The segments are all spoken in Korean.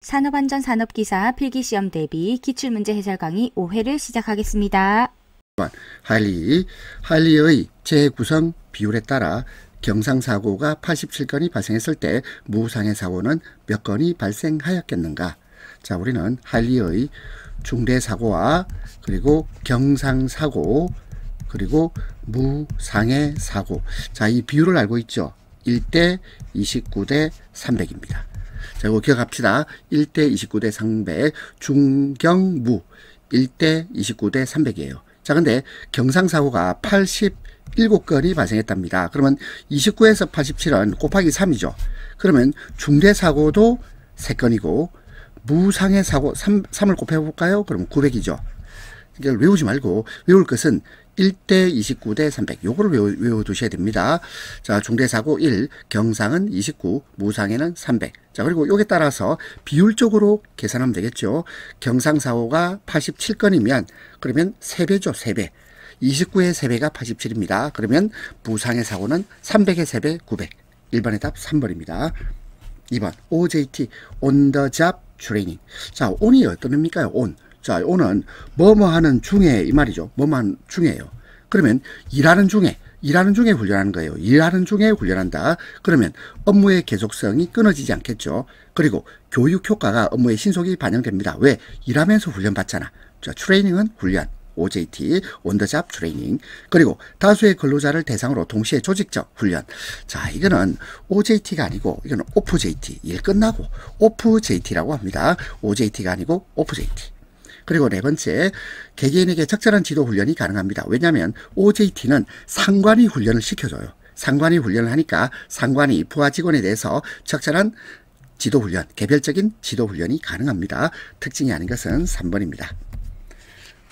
산업안전산업기사 필기시험 대비 기출문제 해설 강의 5회를 시작하겠습니다. 하일리의 재구성 비율에 따라 경상사고가 87건이 발생했을 때 무상해 사고는 몇 건이 발생하였겠는가? 자, 우리는 하일리의 중대사고와 그리고 경상사고 그리고 무상해 사고, 자, 이 비율을 알고 있죠. 1대 29대 300입니다. 자, 이거 기억합시다. 1대 29대 300, 중경무 1대 29대 300이에요. 자, 근데 경상사고가 87건이 발생했답니다. 그러면 29에서 87은 곱하기 3이죠. 그러면 중대사고도 3건이고 무상해 사고 3을 곱해볼까요? 그럼 900이죠. 이걸 외우지 말고 외울 것은 1대 29대 300, 요거를 외워두셔야 됩니다. 자, 중대사고 1, 경상은 29, 무상해는 300. 자, 그리고 요게 따라서 비율적으로 계산하면 되겠죠. 경상사고가 87건이면 그러면 3배죠, 3배. 29의 3배가 87입니다. 그러면 무상해 사고는 300의 3배, 900. 1번의 답 3번입니다. 2번, OJT, On the Job Training. 자, on이 어떤 의미일까요? on. 자, on은 뭐뭐 하는 중에 이 말이죠. 뭐뭐 하는 중에요. 그러면 일하는 중에 훈련하는 거예요. 일하는 중에 훈련한다. 그러면 업무의 계속성이 끊어지지 않겠죠. 그리고 교육 효과가 업무에 신속히 반영됩니다. 왜? 일하면서 훈련 받잖아. 자, 트레이닝은 훈련. OJT, On the Job Training. 그리고 다수의 근로자를 대상으로 동시에 조직적 훈련. 자, 이거는 OJT가 아니고 이거는 OFJT. 일 끝나고 OFJT라고 합니다. OJT가 아니고 OFJT. 그리고 네 번째, 개개인에게 적절한 지도 훈련이 가능합니다. 왜냐하면 OJT는 상관이 훈련을 시켜줘요. 상관이 훈련을 하니까 상관이 부하 직원에 대해서 적절한 지도 훈련, 개별적인 지도 훈련이 가능합니다. 특징이 아닌 것은 3번입니다.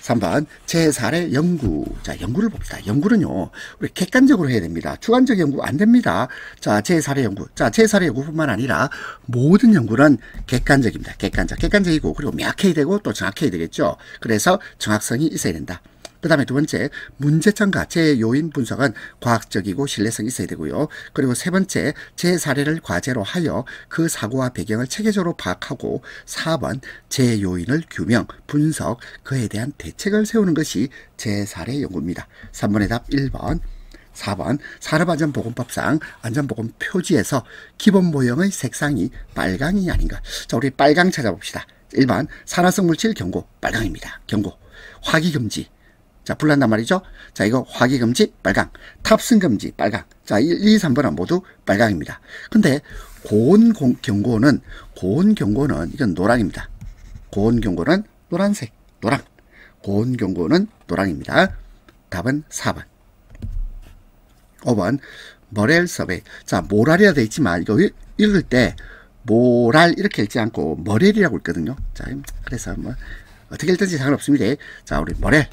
3번, 제4의 연구. 자, 연구를 봅시다. 연구는요, 우리 객관적으로 해야 됩니다. 주관적 연구 안 됩니다. 자, 제4의 연구. 자, 제4의 연구뿐만 아니라 모든 연구는 객관적입니다. 객관적이고, 그리고 명확해야 되고 또 정확해야 되겠죠. 그래서 정확성이 있어야 된다. 그 다음에 두 번째, 문제점과 제 요인 분석은 과학적이고 신뢰성이 있어야 되고요. 그리고 세 번째, 제 사례를 과제로 하여 그 사고와 배경을 체계적으로 파악하고 4번, 제 요인을 규명, 분석, 그에 대한 대책을 세우는 것이 제 사례 연구입니다. 3번의 답 1번. 4번, 산업안전보건법상 안전보건 표지에서 기본 모형의 색상이 빨강이 아닌가. 자, 우리 빨강 찾아봅시다. 1번, 산화성 물질 경고, 빨강입니다. 경고. 화기금지. 자, 불난단 말이죠. 자, 이거 화기금지 빨강, 탑승금지 빨강. 자, 1, 2, 3번은 모두 빨강입니다. 근데 고온경고는 이건 노랑입니다. 고온경고는 노란색, 노랑. 고온경고는 노랑입니다. 답은 4번. 5번, 머렐 서베이. 자, 모랄이라 되어 있지만 이거 읽을 때 모랄 이렇게 읽지 않고 머렐이라고 읽거든요. 자, 그래서 뭐 어떻게 읽든지 상관없습니다. 자, 우리 머렐.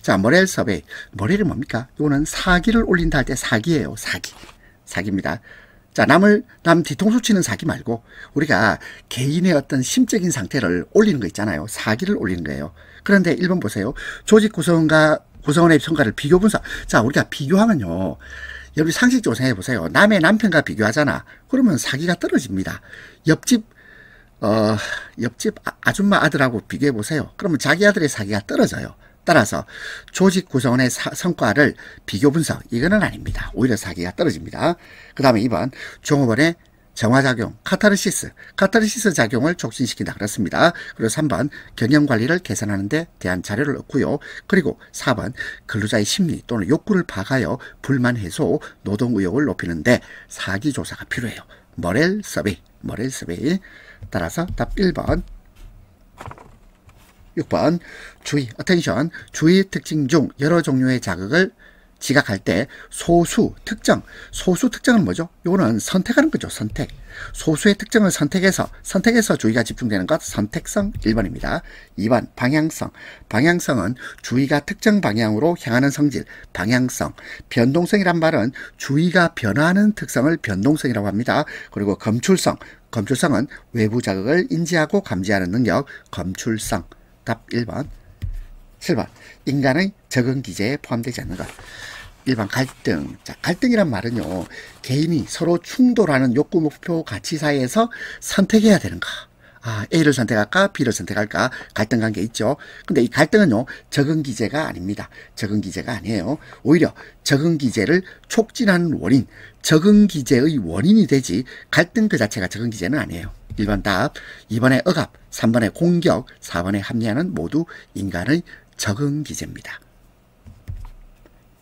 자, 머렐 서베이. 머렐이 뭡니까? 이거는 사기를 올린다 할 때 사기예요. 사기입니다. 자, 남 뒤통수 치는 사기 말고 우리가 개인의 어떤 심적인 상태를 올리는 거 있잖아요. 사기를 올리는 거예요. 그런데 1번 보세요. 조직 구성원의 성과를 비교 분석. 자, 우리가 비교하면요, 여러분 상식적으로 생각해 보세요. 남의 남편과 비교하잖아. 그러면 사기가 떨어집니다. 옆집 아줌마 아들하고 비교해 보세요. 그러면 자기 아들의 사기가 떨어져요. 따라서 조직 구성원의 성과를 비교 분석, 이거는 아닙니다. 오히려 사기가 떨어집니다. 그 다음에 2번, 종업원의 정화작용, 카타르시스 작용을 촉진시킨다 그렇습니다. 그리고 3번, 경영관리를 개선하는 데 대한 자료를 얻고요. 그리고 4번, 근로자의 심리 또는 욕구를 파악하여 불만 해소, 노동 의욕을 높이는데 사기조사가 필요해요. 머렐 서베이. 따라서 답 1번. 6번, 주의, attention. 주의 특징 중 여러 종류의 자극을 지각할 때 소수 특정은 뭐죠? 이거는 선택하는 거죠. 선택. 소수의 특정을 선택해서 주의가 집중되는 것, 선택성 1번입니다. 2번, 방향성은 주의가 특정 방향으로 향하는 성질, 방향성. 변동성이란 말은 주의가 변화하는 특성을 변동성이라고 합니다. 그리고 검출성은 외부 자극을 인지하고 감지하는 능력, 검출성. 답 1번. 7번, 인간의 적응 기제에 포함되지 않는 것. 1번 갈등. 자, 갈등이란 말은요, 개인이 서로 충돌하는 욕구, 목표, 가치 사이에서 선택해야 되는 거. A를 선택할까 B를 선택할까 갈등 관계 있죠. 근데 이 갈등은요 적응 기제가 아닙니다. 적응 기제가 아니에요. 오히려 적응 기제를 촉진하는 원인, 적응 기제의 원인이 되지 갈등 그 자체가 적응 기제는 아니에요. 1번 답, 2번의 억압, 3번의 공격, 4번의 합리화는 모두 인간의 적응 기제입니다.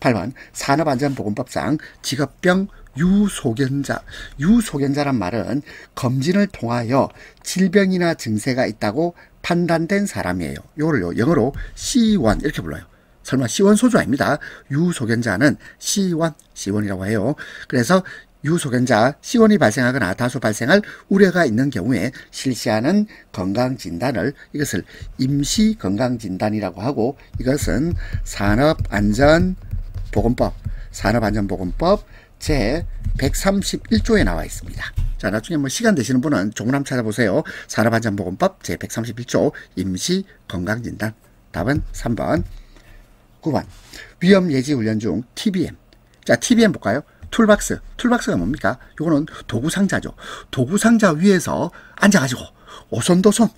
8번 산업안전보건법상 직업병 유소견자, 유소견자란 말은 검진을 통하여 질병이나 증세가 있다고 판단된 사람이에요. 이거를요 영어로 C1 이렇게 불러요. 설마 C1 소주 아닙니다. 유소견자는 C1이라고 해요. 그래서 유소견자 C1이 발생하거나 다수 발생할 우려가 있는 경우에 실시하는 건강진단을 이것을 임시건강진단이라고 하고 이것은 산업안전보건법 제 131조에 나와 있습니다. 자, 나중에 뭐 시간 되시는 분은 조금 한번 찾아보세요. 산업안전보건법 제 131조 임시건강진단. 답은 3번. 9번 위험예지훈련 중 TBM. 자, TBM 볼까요? 툴박스. 툴박스가 뭡니까? 요거는 도구상자죠. 도구상자 위에서 앉아가지고 오손도손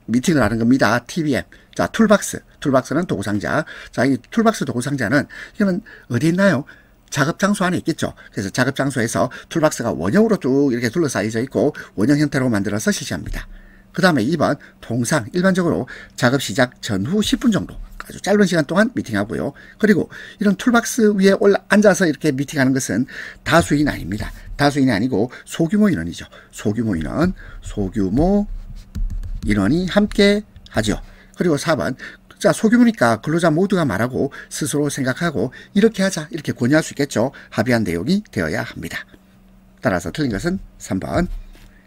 미팅을 하는 겁니다. TBM. 자, 툴박스. 툴박스는 도구상자. 자, 이 툴박스 도구상자는 이거는 어디 있나요? 작업장소 안에 있겠죠. 그래서 작업장소에서 툴박스가 원형으로 쭉 이렇게 둘러싸여져 있고 원형 형태로 만들어서 실시합니다. 그 다음에 2번 통상 일반적으로 작업 시작 전후 10분 정도 아주 짧은 시간 동안 미팅하고요. 그리고 이런 툴박스 위에 앉아서 이렇게 미팅하는 것은 다수인이 아닙니다. 다수인이 아니고 소규모 인원이죠. 소규모 인원이 함께 하죠. 그리고 4번 자, 소규모니까 근로자 모두가 말하고 스스로 생각하고 이렇게 하자 이렇게 권유할 수 있겠죠. 합의한 내용이 되어야 합니다. 따라서 틀린 것은 3번.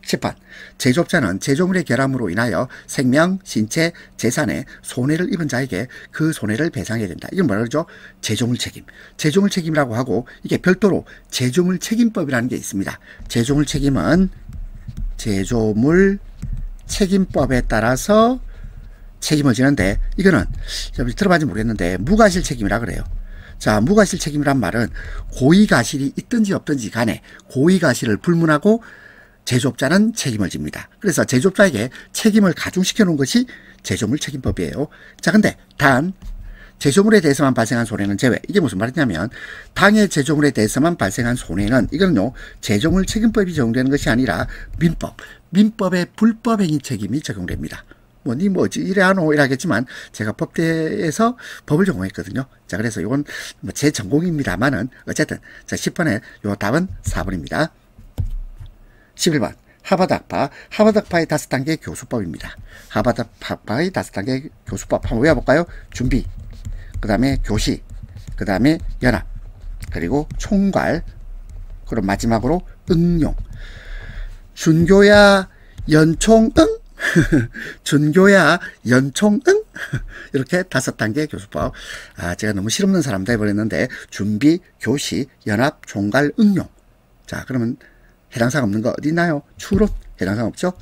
10번 제조업자는 제조물의 결함으로 인하여 생명, 신체, 재산에 손해를 입은 자에게 그 손해를 배상해야 된다. 이건 뭐라 그러죠? 제조물 책임. 제조물 책임이라고 하고 이게 별도로 제조물 책임법이라는 게 있습니다. 제조물 책임은 제조물 책임법에 따라서 책임을 지는데 이거는 들어봤는지 모르겠는데 무과실 책임이라 그래요. 자, 무과실 책임이란 말은 고의가실이 있든지 없든지 간에 고의가실을 불문하고 제조업자는 책임을 집니다. 그래서 제조업자에게 책임을 가중시켜 놓은 것이 제조물 책임법이에요. 자, 근데 단 제조물에 대해서만 발생한 손해는 제외. 이게 무슨 말이냐면 당해 제조물에 대해서만 발생한 손해는 이거는요 제조물 책임법이 적용되는 것이 아니라 민법의 불법행위 책임이 적용됩니다. 니 뭐지 이래 하노 이래 하겠지만 제가 법대에서 법을 전공했거든요. 자, 그래서 이건 제 전공입니다만은 어쨌든 자 10번에 요 답은 4번입니다. 11번 하버드학파의 5단계 교수법입니다. 하버드학파의 5단계 교수법 한번 외워볼까요? 준비, 그 다음에 교시, 그 다음에 연합, 그리고 총괄, 그럼 마지막으로 응용. 준교야 연총응 준교야 연총응 이렇게 5단계 교수법. 제가 너무 실없는 사람도 해버렸는데 준비, 교시, 연합, 총괄, 응용. 자, 그러면 해당사항 없는 거 어디 있나요? 추론 해당사항 없죠?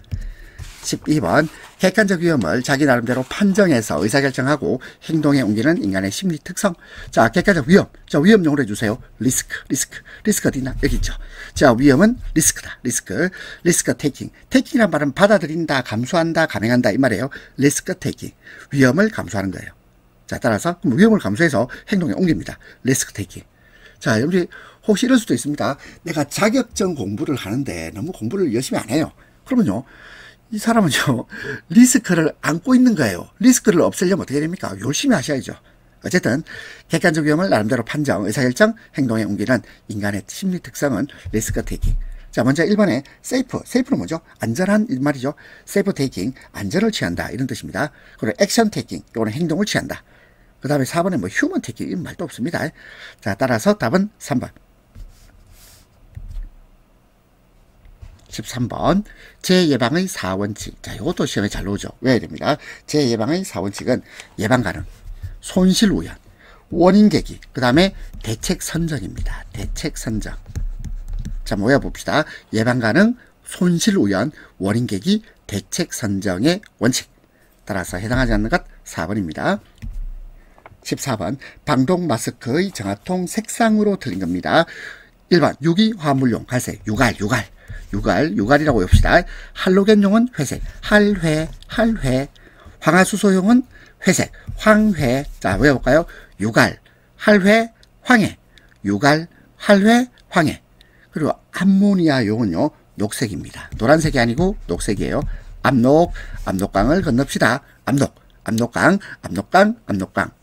12번 객관적 위험을 자기 나름대로 판정해서 의사결정하고 행동에 옮기는 인간의 심리 특성. 자, 객관적 위험. 자, 위험 용어로 해주세요. 리스크 어디 있나? 여기 있죠. 자, 위험은 리스크다. 리스크 테이킹. 테이킹이란 말은 받아들인다, 감수한다, 감행한다 이 말이에요. 리스크 테이킹. 위험을 감수하는 거예요. 자, 따라서 위험을 감수해서 행동에 옮깁니다. 리스크 테이킹. 자, 여러분이 혹시 이럴 수도 있습니다. 내가 자격증 공부를 하는데 너무 공부를 열심히 안 해요. 그러면요, 이 사람은요, 리스크를 안고 있는 거예요. 리스크를 없애려면 어떻게 됩니까? 열심히 하셔야죠. 어쨌든 객관적 위험을 나름대로 판정, 의사결정, 행동에 옮기는 인간의 심리 특성은 리스크 테이킹. 자, 먼저 1번에 세이프는 뭐죠? 안전한 말이죠. 세이프 테이킹, 안전을 취한다 이런 뜻입니다. 그리고 액션 테이킹, 이거는 행동을 취한다. 그 다음에 4번에 뭐 휴먼 테이킹 이런 말도 없습니다. 자, 따라서 답은 3번. 13번 재예방의 4원칙. 자, 이것도 시험에 잘 나오죠. 외워야 됩니다. 재예방의 4원칙은 예방 가능, 손실 우연, 원인 계기, 그 다음에 대책 선정입니다. 대책 선정. 자, 모여 봅시다. 예방 가능, 손실 우연, 원인 계기, 대책 선정의 원칙. 따라서 해당하지 않는 것 4번입니다. 14번 방독 마스크의 정화통 색상으로 틀린 겁니다. 1번 유기화합물용 갈색, 유갈. 유갈이라고 외웁시다. 할로겐용은 회색, 할회. 황화수소용은 회색, 황회. 자, 외워볼까요? 유갈, 할회, 황해. 유갈, 할회, 황해. 그리고 암모니아용은요, 녹색입니다. 노란색이 아니고 녹색이에요. 압록강을 건넙시다. 압록강.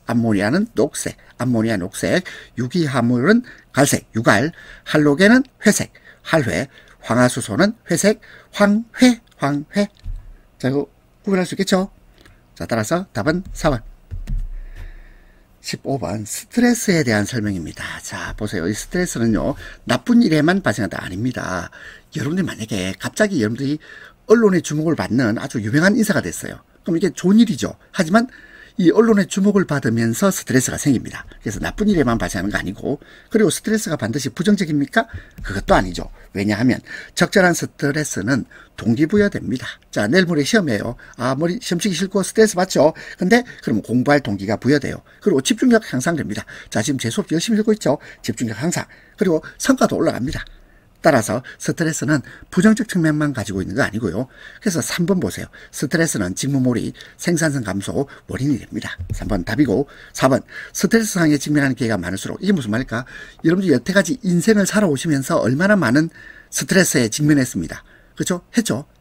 암모니아는 녹색, 암모니아 녹색. 유기화물은 갈색, 유갈. 할로겐은 회색, 할회. 황화수소는 회색, 황회. 자, 이거 구분할 수 있겠죠? 자, 따라서 답은 4번. 15번 스트레스에 대한 설명입니다. 자, 보세요. 이 스트레스는요, 나쁜 일에만 발생한다 아닙니다. 여러분들이 만약에 갑자기 여러분들이 언론의 주목을 받는 아주 유명한 인사가 됐어요. 그럼 이게 좋은 일이죠. 하지만 이 언론의 주목을 받으면서 스트레스가 생깁니다. 그래서 나쁜 일에만 발생하는 거 아니고, 그리고 스트레스가 반드시 부정적입니까? 그것도 아니죠. 왜냐하면 적절한 스트레스는 동기부여됩니다. 자, 내일 모레 시험이에요. 머리 시험 치기 싫고 스트레스 받죠. 근데 그럼 공부할 동기가 부여돼요. 그리고 집중력 향상됩니다. 자, 지금 제 수업 열심히 듣고 있죠. 집중력 향상. 그리고 성과도 올라갑니다. 따라서 스트레스는 부정적 측면만 가지고 있는 거 아니고요. 그래서 3번 보세요. 스트레스는 직무몰이, 생산성 감소 원인이 됩니다. 3번 답이고, 4번 스트레스 상황에 직면하는 기회가 많을수록, 이게 무슨 말일까? 여러분들이 여태까지 인생을 살아오시면서 얼마나 많은 스트레스에 직면했습니다. 그렇죠?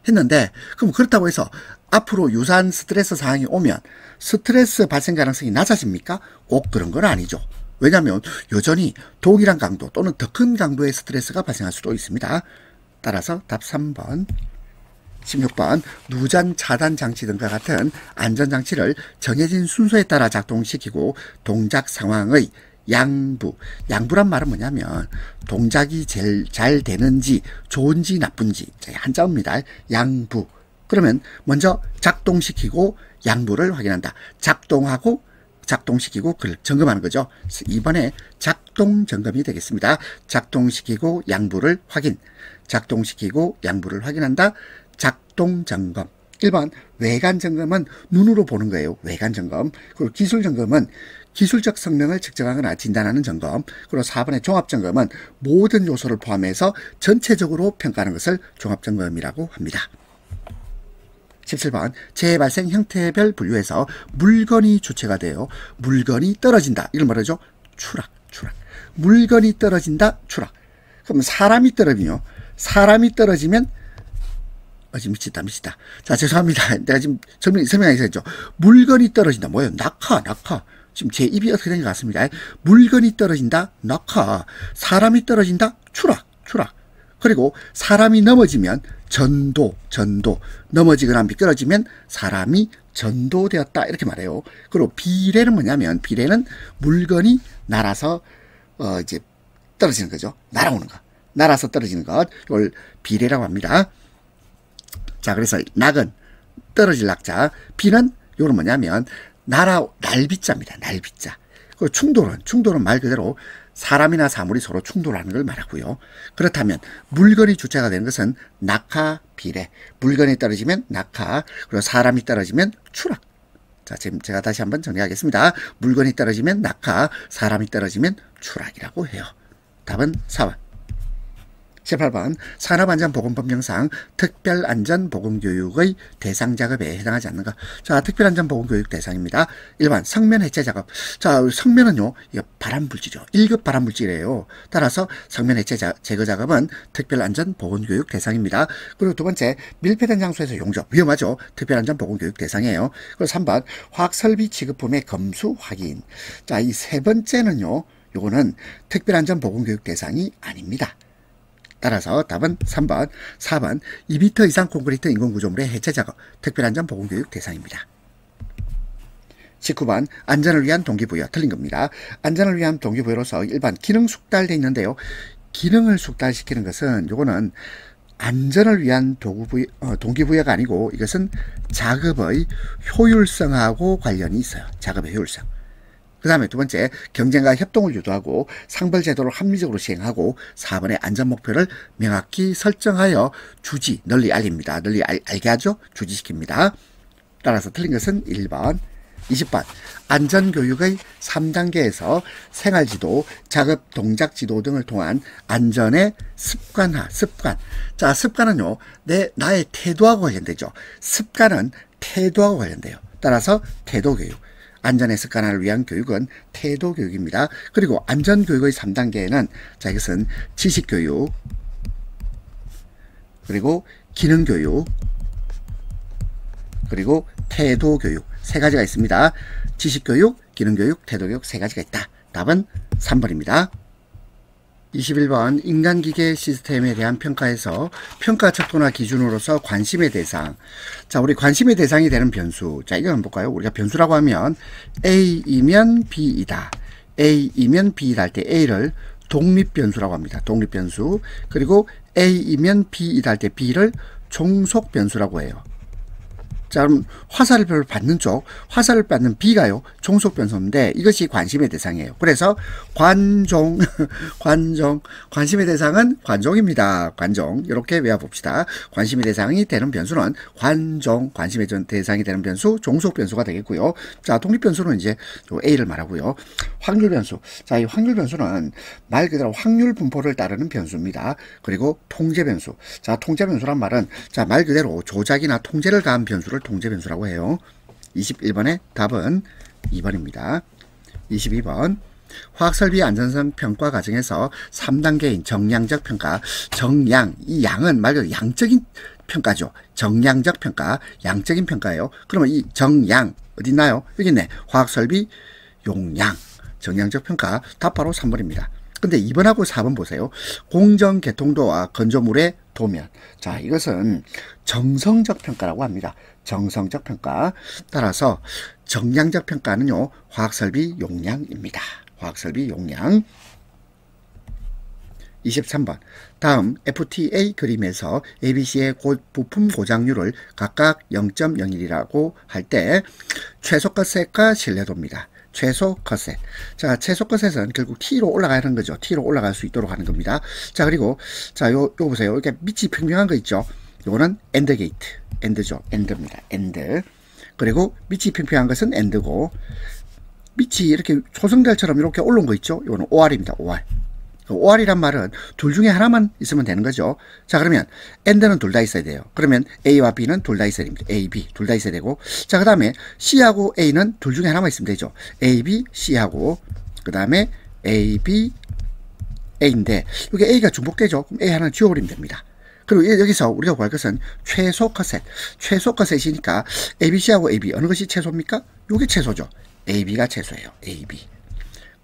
했는데, 그럼 그렇다고 해서 앞으로 유사한 스트레스 상황이 오면 스트레스 발생 가능성이 낮아집니까? 꼭 그런 건 아니죠. 왜냐하면 여전히 동일한 강도 또는 더 큰 강도의 스트레스가 발생할 수도 있습니다. 따라서 답 3번. 16번 누전 차단 장치 등과 같은 안전장치를 정해진 순서에 따라 작동시키고 동작 상황의 양부란 말은 뭐냐면 동작이 제일 잘 되는지 좋은지 나쁜지 한자어입니다. 양부. 그러면 먼저 작동시키고 양부를 확인한다. 작동시키고 그걸 점검하는 거죠. 이번에 작동 점검이 되겠습니다. 작동시키고 양부를 확인한다. 작동 점검. 1번 외관 점검은 눈으로 보는 거예요. 외관 점검. 그리고 기술 점검은 기술적 성능을 측정하거나 진단하는 점검. 그리고 4번의 종합 점검은 모든 요소를 포함해서 전체적으로 평가하는 것을 종합 점검이라고 합니다. 17번 재해 발생 형태별 분류에서 물건이 주체가 돼요. 물건이 떨어진다. 이걸 말하죠. 추락. 물건이 떨어진다. 추락. 그럼 사람이 떨어지면 지금 미치다. 자, 죄송합니다. 내가 지금 설명하기 했죠. 물건이 떨어진다. 뭐예요? 낙하. 지금 제 입이 어떻게 된 것 같습니다. 물건이 떨어진다. 낙하. 사람이 떨어진다. 추락. 그리고 사람이 넘어지면 전도. 넘어지거나 미끄러지면 사람이 전도되었다. 이렇게 말해요. 그리고 비례는 뭐냐면, 비례는 물건이 날아서, 이제 떨어지는 거죠. 날아오는 거. 날아서 떨어지는 것. 이걸 비례라고 합니다. 자, 그래서 낙은 떨어질 낙자. 비는 이거는 뭐냐면, 날비자입니다. 날비자. 그리고 충돌은 말 그대로 사람이나 사물이 서로 충돌하는 걸 말하고요. 그렇다면 물건이 주체가 되는 것은 낙하, 비례. 물건이 떨어지면 낙하, 그리고 사람이 떨어지면 추락. 자, 지금 제가 다시 한번 정리하겠습니다. 물건이 떨어지면 낙하, 사람이 떨어지면 추락이라고 해요. 답은 4번. 18번 산업안전보건법령상 특별안전보건교육의 대상 작업에 해당하지 않는가. 자, 특별안전보건교육 대상입니다. 1번 성면 해체 작업. 자, 성면은요, 이거 발암물질이죠. 1급 발암물질이에요. 따라서 성면 해체 제거 작업은 특별안전보건교육 대상입니다. 그리고 두 번째 밀폐된 장소에서 용접. 위험하죠. 특별안전보건교육 대상이에요. 그리고 3번 화학설비 취급품의 검수 확인. 자, 이 세 번째는요, 요거는 특별안전보건교육 대상이 아닙니다. 따라서 답은 3번, 4번 2m 이상 콘크리트 인공구조물의 해체 작업, 특별안전보건교육 대상입니다. 19번 안전을 위한 동기부여. 틀린 겁니다. 안전을 위한 동기부여로서 1번 기능 숙달되어 있는데요. 기능을 숙달시키는 것은 요거는 안전을 위한 동기부여가 아니고 이것은 작업의 효율성하고 관련이 있어요. 작업의 효율성. 그 다음에 두 번째 경쟁과 협동을 유도하고 상벌제도를 합리적으로 시행하고 4번의 안전목표를 명확히 설정하여 널리 알립니다. 널리 알게 하죠. 주지시킵니다. 따라서 틀린 것은 1번. 20번 안전교육의 3단계에서 생활지도, 작업 동작지도 등을 통한 안전의 습관화, 습관. 자, 습관은요, 나의 태도하고 관련되죠. 습관은 태도하고 관련돼요. 따라서 태도교육. 안전의 습관화를 위한 교육은 태도교육입니다. 그리고 안전교육의 3단계에는 자, 이것은 지식교육, 그리고 기능교육, 그리고 태도교육 세 가지가 있습니다. 지식교육, 기능교육, 태도교육 세 가지가 있다. 답은 3번입니다. 21번 인간기계 시스템에 대한 평가에서 평가 척도나 기준으로서 관심의 대상. 자, 우리 관심의 대상이 되는 변수. 자, 이거 한번 볼까요? 우리가 변수라고 하면 A이면 B이다. A이면 B이다 할 때 A를 독립변수라고 합니다. 독립변수. 그리고 A이면 B이다 할 때 B를 종속변수라고 해요. 자, 그럼 화살을 받는 쪽, 화살을 받는 B가요, 종속변수인데 이것이 관심의 대상이에요. 그래서 관심의 대상은 관종입니다. 관종. 이렇게 외워봅시다. 관심의 대상이 되는 변수는 관심의 대상이 되는 변수, 종속변수가 되겠고요. 자, 독립변수는 이제 A를 말하고요. 확률변수. 자, 이 확률변수는 말 그대로 확률 분포를 따르는 변수입니다. 그리고 통제변수. 자, 통제변수란 말은 자, 말 그대로 조작이나 통제를 가한 변수를 통제변수라고 해요. 21번의 답은 2번입니다. 22번 화학설비 안전성 평가 과정에서 3단계인 정량적 평가. 정량, 이 양은 말 그대로 양적인 평가죠. 정량적 평가, 양적인 평가예요. 그러면 이 정량 어디 있나요? 여기 있네. 화학설비 용량. 정량적 평가. 답 바로 3번입니다. 근데 2번하고 4번 보세요. 공정 개통도와 건조물의 도면. 자, 이것은 정성적 평가라고 합니다. 정성적 평가. 따라서 정량적 평가는요, 화학설비 용량입니다. 화학설비 용량. 23번 다음 FTA 그림에서 ABC의 부품 고장률을 각각 0.01이라고 할 때 최소 컷셋과 신뢰도입니다. 최소 컷셋. 자, 최소 컷셋은 결국 T로 올라가는 거죠. T로 올라갈 수 있도록 하는 겁니다. 자, 그리고 자, 요 보세요. 이렇게 밑이 평평한 거 있죠. 요거는 엔드 게이트. 엔드죠. 엔드입니다. 엔드. 그리고 밑이 평평한 것은 엔드고, 밑이 이렇게 초승달처럼 이렇게 올라온 거 있죠. 요거는 OR입니다. OR. OR이란 말은 둘 중에 하나만 있으면 되는 거죠. 자, 그러면 엔드는 둘 다 있어야 돼요. 그러면 A와 B는 둘 다 있어야 됩니다. A, B 둘 다 있어야 되고, 자, 그 다음에 C하고 A는 둘 중에 하나만 있으면 되죠. A, B, C하고 그 다음에 A, B, A인데 이게 A가 중복되죠. 그럼 A 하나는 지워버리면 됩니다. 그리고 여기서 우리가 구할 것은 최소 컷셋. 최소 컷셋이니까 ABC하고 AB 어느 것이 최소입니까? 이게 최소죠. AB가 최소예요. AB.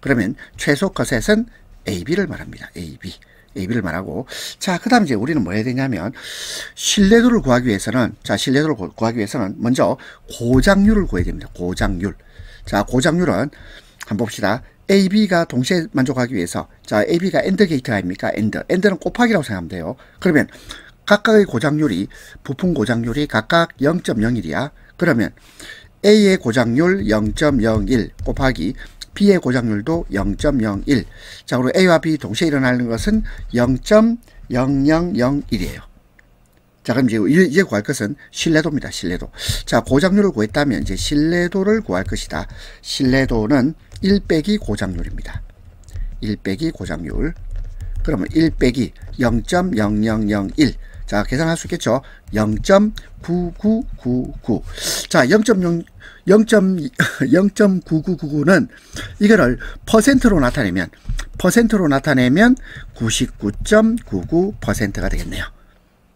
그러면 최소 컷셋은 AB를 말합니다. AB를 말하고, 자, 그 다음 이제 우리는 뭐 해야 되냐면, 신뢰도를 구하기 위해서는, 먼저 고장률을 구해야 됩니다. 고장률. 자, 고장률은, 한번 봅시다. AB가 동시에 만족하기 위해서, 자, AB가 엔드 게이트가 아닙니까? 엔드는 곱하기라고 생각하면 돼요. 그러면, 각각의 고장률이, 부품 고장률이 각각 0.01이야. 그러면, A의 고장률 0.01 곱하기, B의 고장률도 0.01. 자, 그리고 A와 B 동시에 일어나는 것은 0.0001이에요. 자, 그럼 이제 구할 것은 신뢰도입니다. 신뢰도. 자, 고장률을 구했다면 이제 신뢰도를 구할 것이다. 신뢰도는 1 빼기 고장률입니다. 1 빼기 고장률. 그러면 1 빼기 0.0001. 자, 계산할 수 있겠죠? 0.9999. 자, 0.9999는 이거를 퍼센트로 나타내면 99.99%가 되겠네요.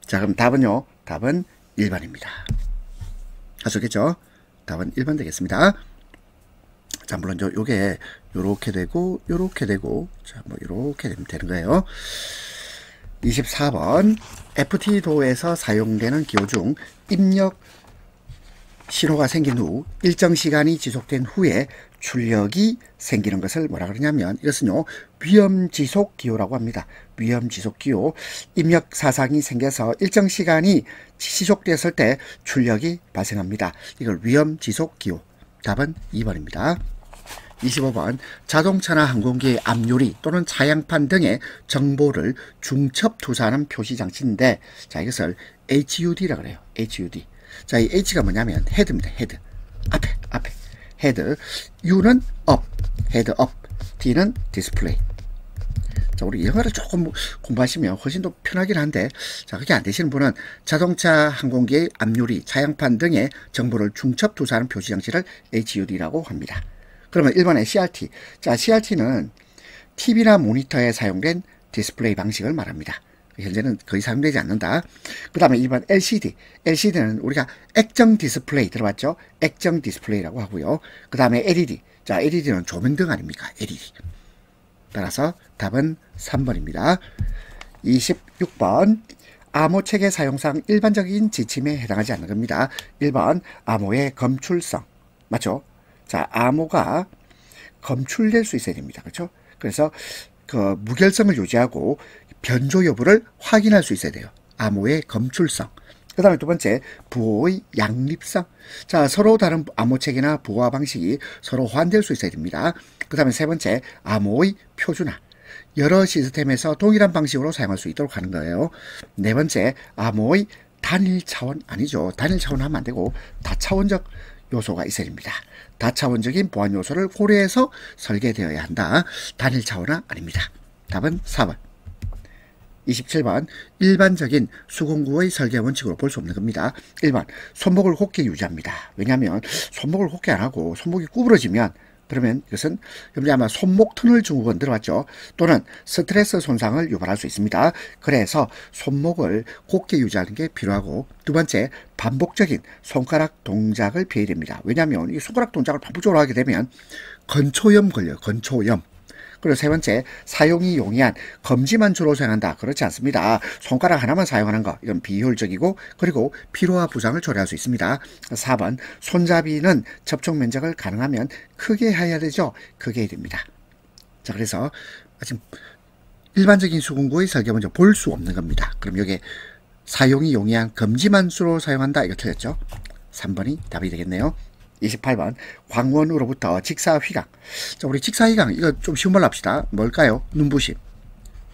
자, 그럼 답은요? 답은 1번입니다. 하셨겠죠? 답은 1번 되겠습니다. 자, 물론 요게 요렇게 되고 요렇게 되고, 자, 뭐 요렇게 되면 되는 거예요. 24번 FT도에서 사용되는 기호 중 입력 신호가 생긴 후 일정 시간이 지속된 후에 출력이 생기는 것을 뭐라 그러냐면, 이것은요, 위험지속 기호라고 합니다. 위험지속 기호. 입력 사상이 생겨서 일정 시간이 지속되었을 때 출력이 발생합니다. 이걸 위험지속 기호. 답은 2번입니다. 25번 자동차나 항공기의 앞유리 또는 차양판 등의 정보를 중첩 투사하는 표시장치인데, 자, 이것을 HUD라고 그래요. HUD. 자, 이 H가 뭐냐면 헤드입니다. 헤드. 앞에. 헤드, U는 업, 헤드 업, D는 디스플레이. 자, 우리 영어를 조금 공부하시면 훨씬 더 편하긴 한데, 자, 그게 안 되시는 분은 자동차, 항공기의 앞유리, 차양판 등의 정보를 중첩 투사하는 표시 장치를 HUD라고 합니다. 그러면 1번에 CRT. 자, CRT는 TV나 모니터에 사용된 디스플레이 방식을 말합니다. 현재는 거의 사용되지 않는다. 그 다음에 2번 LCD. LCD는 우리가 액정 디스플레이 들어봤죠? 액정 디스플레이라고 하고요. 그 다음에 LED. 자, LED는 조명등 아닙니까? LED. 따라서 답은 3번입니다. 26번. 암호체계 사용상 일반적인 지침에 해당하지 않는 겁니다. 1번 암호의 검출성. 맞죠? 자, 암호가 검출될 수 있어야 됩니다. 그렇죠? 그래서 그 무결성을 유지하고 변조 여부를 확인할 수 있어야 돼요. 암호의 검출성. 그 다음에 두 번째, 부호의 양립성. 자, 서로 다른 암호체계나 부호화 방식이 서로 호환될 수 있어야 됩니다. 그 다음에 세 번째, 암호의 표준화. 여러 시스템에서 동일한 방식으로 사용할 수 있도록 하는 거예요. 네 번째, 암호의 단일 차원. 아니죠. 단일 차원 하면 안 되고 다차원적 요소가 있어야 됩니다. 다차원적인 보안 요소를 고려해서 설계되어야 한다. 단일 차원은 아닙니다. 답은 4번. 27번. 일반적인 수공구의 설계 원칙으로 볼 수 없는 겁니다. 1번. 손목을 곧게 유지합니다. 왜냐하면 손목을 곧게 안 하고 손목이 구부러지면 그러면 이것은 아마 손목 터널 증후군 들어봤죠. 또는 스트레스 손상을 유발할 수 있습니다. 그래서 손목을 곧게 유지하는 게 필요하고, 두 번째, 반복적인 손가락 동작을 피해야 됩니다. 왜냐하면 이 손가락 동작을 반복적으로 하게 되면 건초염 걸려요. 건초염. 그리고 세 번째, 사용이 용이한 검지만 주로 사용한다. 그렇지 않습니다. 손가락 하나만 사용하는 거, 이건 비효율적이고, 그리고 피로와 부상을 초래할 수 있습니다. 4번, 손잡이는 접촉 면적을 가능하면 크게 해야 되죠. 크게 해야 됩니다. 자, 그래서 지금 일반적인 수공구의 설계 먼저 볼 수 없는 겁니다. 그럼 여기에 사용이 용이한 검지만 주로 사용한다. 이거 틀렸죠. 3번이 답이 되겠네요. 28번. 광원으로부터 직사휘강. 자, 우리 직사휘강, 이거 좀 쉬운 말로 합시다. 뭘까요? 눈부심.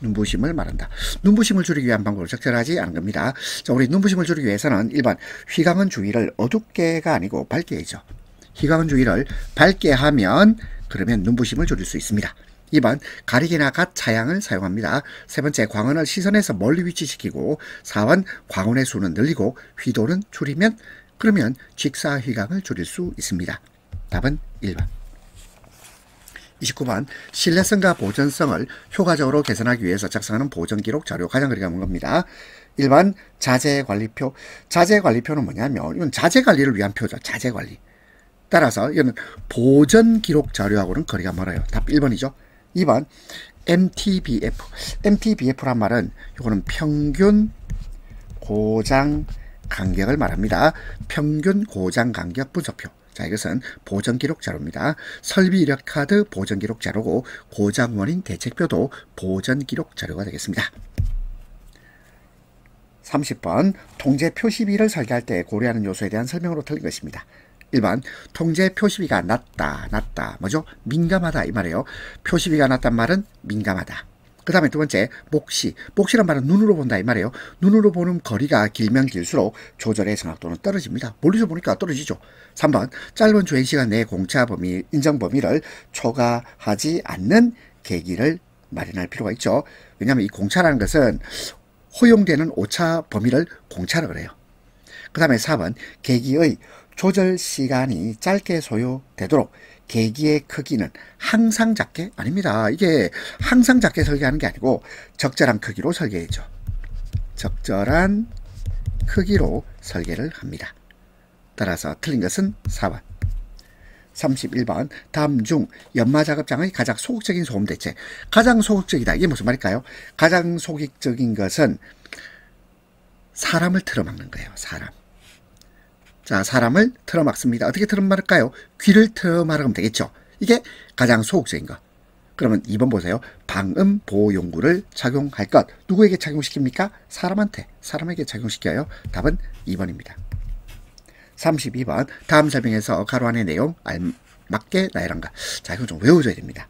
눈부심을 말한다. 눈부심을 줄이기 위한 방법을 적절하지 않은 겁니다. 자, 우리 눈부심을 줄이기 위해서는 1번. 휘강은 주위를 어둡게가 아니고 밝게 해죠. 휘강은 주위를 밝게 하면 그러면 눈부심을 줄일 수 있습니다. 2번. 가리개나 갓 차양을 사용합니다. 세 번째, 광원을 시선에서 멀리 위치시키고, 4번. 광원의 수는 늘리고 휘도는 줄이면 그러면 직사휘강을 줄일 수 있습니다. 답은 1번. 29번. 신뢰성과 보존성을 효과적으로 개선하기 위해서 작성하는 보존기록 자료 가장 그리가 뭔 겁니다. 1번 자재관리표. 자재관리표는 뭐냐면 이건 자재관리를 위한 표죠. 자재관리. 따라서 이거는 보존기록 자료하고는 거리가 멀어요. 답 1번이죠. 2번 MTBF. MTBF란 말은 이거는 평균 고장 간격을 말합니다. 평균 고장 간격 분석표. 자, 이것은 보정기록 자료입니다. 설비 이력 카드 보정기록 자료고, 고장 원인 대책표도 보정기록 자료가 되겠습니다. 30번. 통제 표시비를 설계할 때 고려하는 요소에 대한 설명으로 틀린 것입니다. 1번. 통제 표시비가 낮다. 뭐죠? 민감하다 이 말이에요. 표시비가 낮단 말은 민감하다. 그 다음에 두 번째, 목시란 말은 눈으로 본다 이 말이에요. 눈으로 보는 거리가 길면 길수록 조절의 정확도는 떨어집니다. 멀리서 보니까 떨어지죠. 3번, 짧은 주행시간 내에 공차 범위, 인정 범위를 초과하지 않는 계기를 마련할 필요가 있죠. 왜냐하면 이 공차라는 것은 허용되는 오차 범위를 공차라고 그래요. 그 다음에 4번, 계기의 조절 시간이 짧게 소요되도록 계기의 크기는 항상 작게? 아닙니다. 이게 항상 작게 설계하는 게 아니고 적절한 크기로 설계해죠. 적절한 크기로 설계를 합니다. 따라서 틀린 것은 4번. 31번. 다음 중 연마작업장의 가장 소극적인 소음 대체. 가장 소극적이다. 이게 무슨 말일까요? 가장 소극적인 것은 사람을 틀어막는 거예요. 사람. 자, 사람을 틀어막습니다. 어떻게 틀어막을까요? 귀를 틀어막으면 되겠죠. 이게 가장 소극적인 것. 그러면 2번 보세요. 방음 보호 용구를 착용할 것. 누구에게 착용시킵니까? 사람에게 착용시켜요. 답은 2번입니다. 32번. 다음 설명에서 가로 안의 내용 알맞게 나열한가. 자, 이건 좀 외워줘야 됩니다.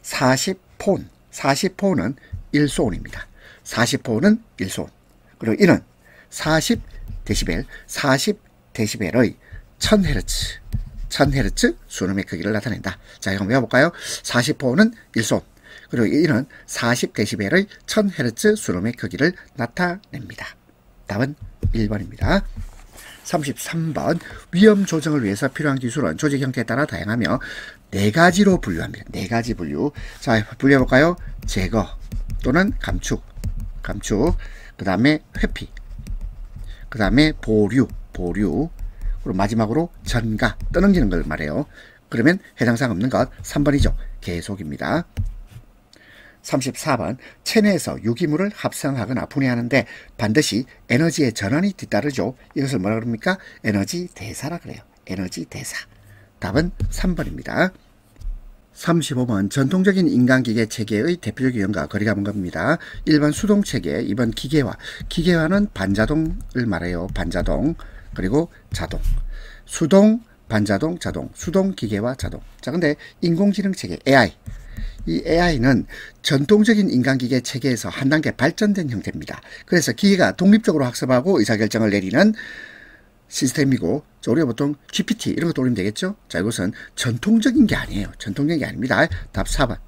40폰. 40폰은 1소온입니다. 40폰은 1소온. 그리고 이는 40데시벨, 40데시벨의 1000Hz. 1000Hz 순음의 크기를 나타낸다. 자, 이거 외워볼까요? 40호는 1손, 그리고 이는 40dB의 1000Hz 순음의 크기를 나타냅니다. 답은 1번입니다. 33번, 위험 조정을 위해서 필요한 기술은 조직 형태에 따라 다양하며 4가지로 분류합니다. 4가지 분류. 자, 분류해볼까요? 제거 또는 감축, 그 다음에 회피, 그 다음에 보류, 그리고 마지막으로 전가, 떠넘기는 걸 말해요. 그러면 해당사항 없는 것 3번이죠. 계속입니다. 34번, 체내에서 유기물을 합성하거나 분해하는데 반드시 에너지의 전환이 뒤따르죠. 이것을 뭐라 그럽니까? 에너지 대사라 그래요. 에너지 대사. 답은 3번입니다. 35번, 전통적인 인간기계 체계의 대표적 유형과 거리가 먼 겁니다. 1번 수동체계, 2번 기계화. 기계화는 반자동을 말해요. 반자동, 그리고 자동. 수동, 반자동, 자동. 수동, 기계화, 자동. 자, 근데 인공지능 체계, AI. 이 AI는 전통적인 인간기계 체계에서 한 단계 발전된 형태입니다. 그래서 기계가 독립적으로 학습하고 의사결정을 내리는 시스템이고, 우리가 보통 GPT 이런 거 돌리면 되겠죠. 자, 이것은 전통적인 게 아니에요. 전통적인 게 아닙니다. 답 4번.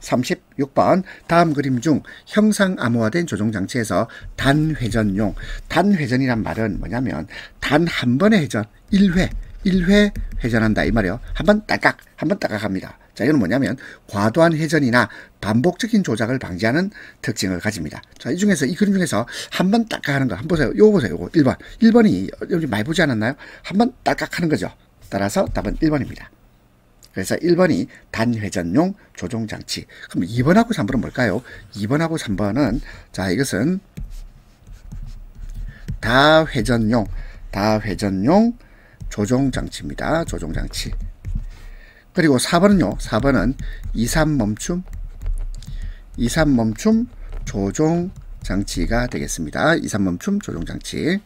36번, 다음 그림 중 형상 암호화된 조종장치에서 단회전용, 단회전이란 말은 뭐냐면 단 한 번의 회전, 1회 회전한다 이 말이에요. 한 번 딸깍 합니다. 자, 이건 뭐냐면 과도한 회전이나 반복적인 조작을 방지하는 특징을 가집니다. 자, 이 중에서 이 그림 중에서 한 번 딸깍 하는 거 한번 보세요. 요거 보세요. 요거 1번. 1번이 여기 많이 보지 않았나요? 한 번 딸깍 하는 거죠. 따라서 답은 1번입니다. 그래서 1번이 단회전용 조종장치. 그럼 2번하고 3번은 뭘까요? 2번하고 3번은, 자, 이것은 다회전용 조종장치입니다. 조종장치. 그리고 4번은요. 4번은 이산멈춤 조종장치가 되겠습니다. 이산멈춤 조종장치.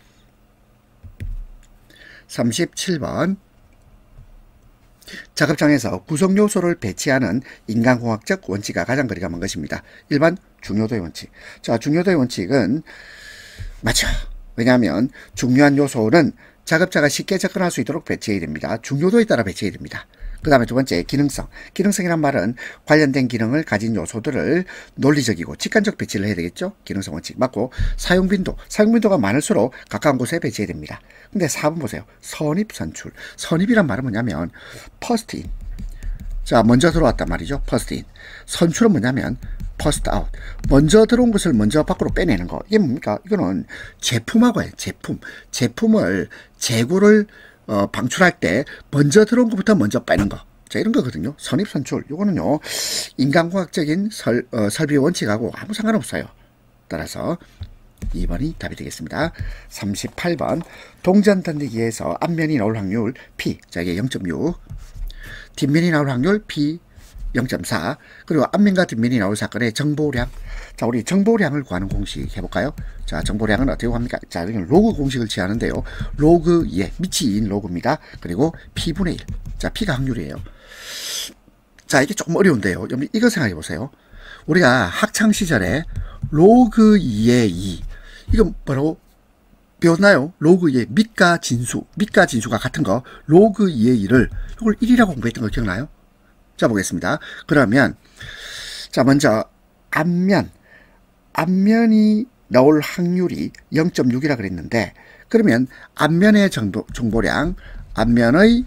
37번, 작업장에서 구성요소를 배치하는 인간공학적 원칙과 가장 거리가 먼 것입니다. 1번 중요도의 원칙. 자, 중요도의 원칙은 맞죠. 왜냐하면 중요한 요소는 작업자가 쉽게 접근할 수 있도록 배치해야 됩니다. 중요도에 따라 배치해야 됩니다. 그 다음에 두 번째, 기능성. 기능성이란 말은 관련된 기능을 가진 요소들을 논리적이고 직관적 배치를 해야 되겠죠. 기능성 원칙 맞고, 사용빈도가 많을수록 가까운 곳에 배치해야 됩니다. 근데 4번 보세요. 선입선출. 선입이란 말은 뭐냐면 퍼스트인. 자, 먼저 들어왔단 말이죠. 퍼스트인. 선출은 뭐냐면 퍼스트 아웃. 먼저 들어온 것을 먼저 밖으로 빼내는 거. 이게 뭡니까? 이거는 제품하고 해요. 제품을 재고를 방출할 때 먼저 들어온 것부터 먼저 빼는 거. 자, 이런 거거든요. 선입선출. 요거는요, 인간공학적인 설비 원칙하고 아무 상관없어요. 따라서 2번이 답이 되겠습니다. 38번, 동전 던지기에서 앞면이 나올 확률 P. 자, 이게 0.6. 뒷면이 나올 확률 P 0.4. 그리고 앞면과 뒷면이 나올 사건의 정보량. 자, 우리 정보량을 구하는 공식 해볼까요? 자, 정보량은 어떻게 구합니까? 자, 여기는 로그 공식을 취하는데요. 로그 2의 밑이 2인 로그입니다. 그리고 P분의 1. 자, P가 확률이에요. 자, 이게 조금 어려운데요. 이거 생각해 보세요. 우리가 학창시절에 로그 2의 2. 이건 뭐라고 배웠나요? 로그 2의 밑과 진수가 같은 거, 로그 2의 2를 이걸 1이라고 공부했던 거 기억나요? 자, 보겠습니다. 그러면, 자, 먼저 앞면이 나올 확률이 0.6이라 그랬는데, 그러면 앞면의 앞면의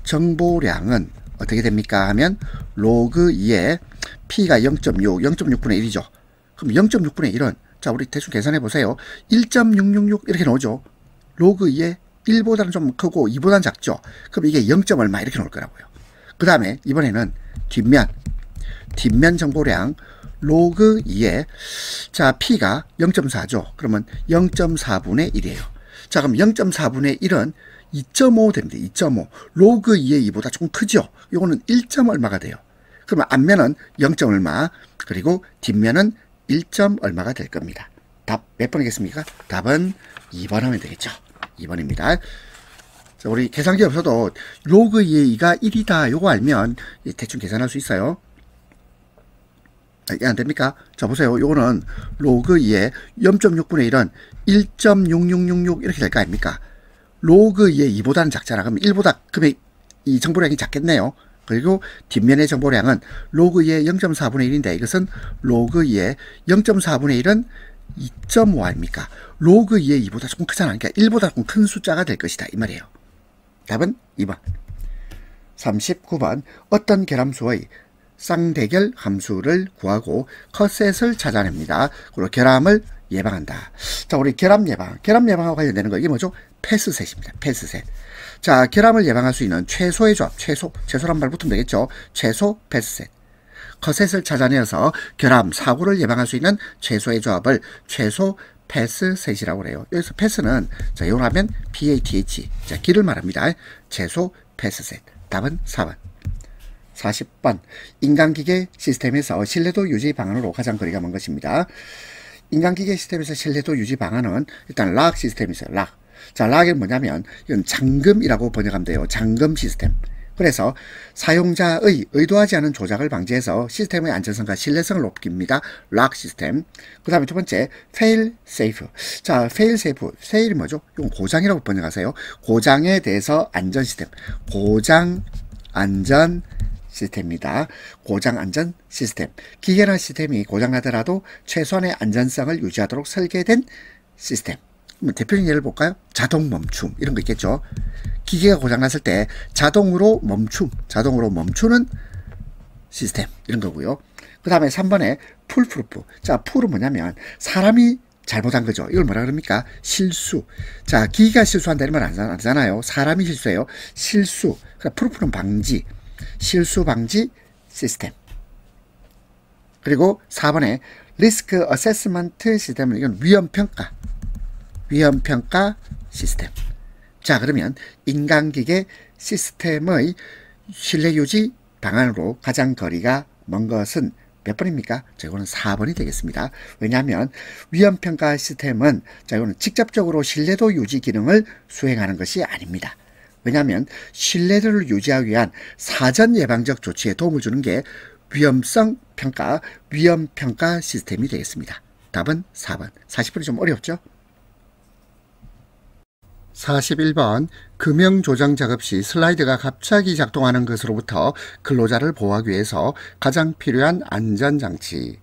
정보량은 어떻게 됩니까? 하면 로그 2의 P가 0.6분의 1이죠. 그럼 0.6분의 1은, 자, 우리 대충 계산해 보세요. 1.666 이렇게 나오죠. 로그 2의 1보다는 좀 크고 2보다는 작죠. 그럼 이게 0. 얼마 이렇게 나올 거라고요. 그 다음에 이번에는 뒷면 정보량 로그 2에, 자, P가 0.4죠. 그러면 0.4분의 1이에요. 자, 그럼 0.4분의 1은 2.5 됩니다. 2.5. 로그 2의 2보다 조금 크죠. 이거는 1. 얼마가 돼요. 그러면 앞면은 0. 얼마, 그리고 뒷면은 1. 얼마가 될 겁니다. 답 몇 번이겠습니까? 답은 2번 하면 되겠죠. 2번입니다. 자, 우리 계산기 없어도 로그 2의 2가 1이다. 요거 알면 대충 계산할 수 있어요. 이게 안 됩니까? 자, 보세요. 요거는 로그 2의 0.6분의 1은 1.6666 이렇게 될 거 아닙니까? 로그 2의 2보다는 작잖아. 그럼 1보다, 그러면 이 정보량이 작겠네요. 그리고 뒷면의 정보량은 로그 2의 0.4분의 1인데 이것은 로그 2의 0.4분의 1은 2.5 아닙니까? 로그 2의 2보다 조금 크잖아. 그러니까 1보다 조금 큰 숫자가 될 것이다. 이 말이에요. 답은 2번. 39번. 어떤 결함수의 쌍대결 함수를 구하고 컷셋을 찾아냅니다. 그리고 결함을 예방한다. 자, 우리 결함 예방하고 관련되는 거 이게 뭐죠? 패스셋입니다. 패스셋. 자, 결함을 예방할 수 있는 최소의 조합, 최소란 말 붙으면 되겠죠. 최소 패스셋. 컷셋을 찾아내어서 결함, 사고를 예방할 수 있는 최소의 조합을 최소 패스셋이라고 그래요. 여기서 패스는 자, 요라면 PATH. 자, 길을 말합니다. 최소 패스셋. 답은 4번. 40번. 인간기계 시스템에서 신뢰도 유지 방안으로 가장 거리가 먼 것입니다. 인간기계 시스템에서 신뢰도 유지 방안은 일단 락 시스템이 있어요. 락. 자, 락이 뭐냐면 이건 잠금이라고 번역하면 돼요. 잠금 시스템. 그래서 사용자의 의도하지 않은 조작을 방지해서 시스템의 안전성과 신뢰성을 높입니다. 락 시스템. 그 다음에 두 번째, fail safe. 자, fail safe. fail이 뭐죠? 이건 고장이라고 번역하세요. 고장에 대해서 안전 시스템. 고장 안전 시스템입니다. 고장 안전 시스템. 기계나 시스템이 고장나더라도 최소한의 안전성을 유지하도록 설계된 시스템. 대표적인 예를 볼까요? 자동 멈춤 이런 거 있겠죠. 기계가 고장났을 때 자동으로 멈추는 시스템 이런 거고요. 그 다음에 3번에 풀프루프. 자, 풀은 뭐냐면 사람이 잘못한 거죠. 이걸 뭐라 그럽니까? 실수. 자, 기계가 실수한다는 말 안 하잖아요. 사람이 실수해요. 실수. 그러니까 프루프는 방지. 실수 방지 시스템. 그리고 4번에 리스크 어세스먼트 시스템은 이건 위험평가 시스템. 자, 그러면 인간기계 시스템의 신뢰유지 방안으로 가장 거리가 먼 것은 몇 번입니까? 자, 이거는 4번이 되겠습니다. 왜냐하면 위험평가 시스템은 자, 이거는 직접적으로 신뢰도 유지 기능을 수행하는 것이 아닙니다. 왜냐하면 신뢰도를 유지하기 위한 사전 예방적 조치에 도움을 주는 게 위험평가 시스템이 되겠습니다. 답은 4번. 40번이 좀 어렵죠? 41번. 금형 조정 작업 시 슬라이드가 갑자기 작동하는 것으로부터 근로자를 보호하기 위해서 가장 필요한 안전장치.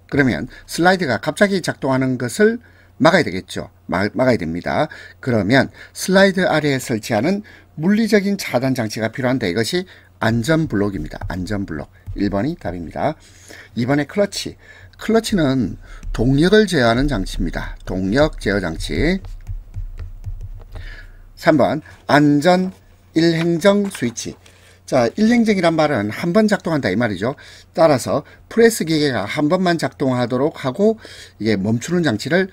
그러면 슬라이드가 갑자기 작동하는 것을 막아야 되겠죠. 막아야 됩니다. 그러면 슬라이드 아래에 설치하는 물리적인 차단 장치가 필요한데 이것이 안전블록입니다. 안전블록. 1번이 답입니다. 2번에 클러치. 클러치는 동력을 제어하는 장치입니다. 동력 제어 장치. 3번 안전 일행정 스위치. 자, 일행정이란 말은 한 번 작동한다 이 말이죠. 따라서 프레스 기계가 한 번만 작동하도록 하고 이게 멈추는 장치를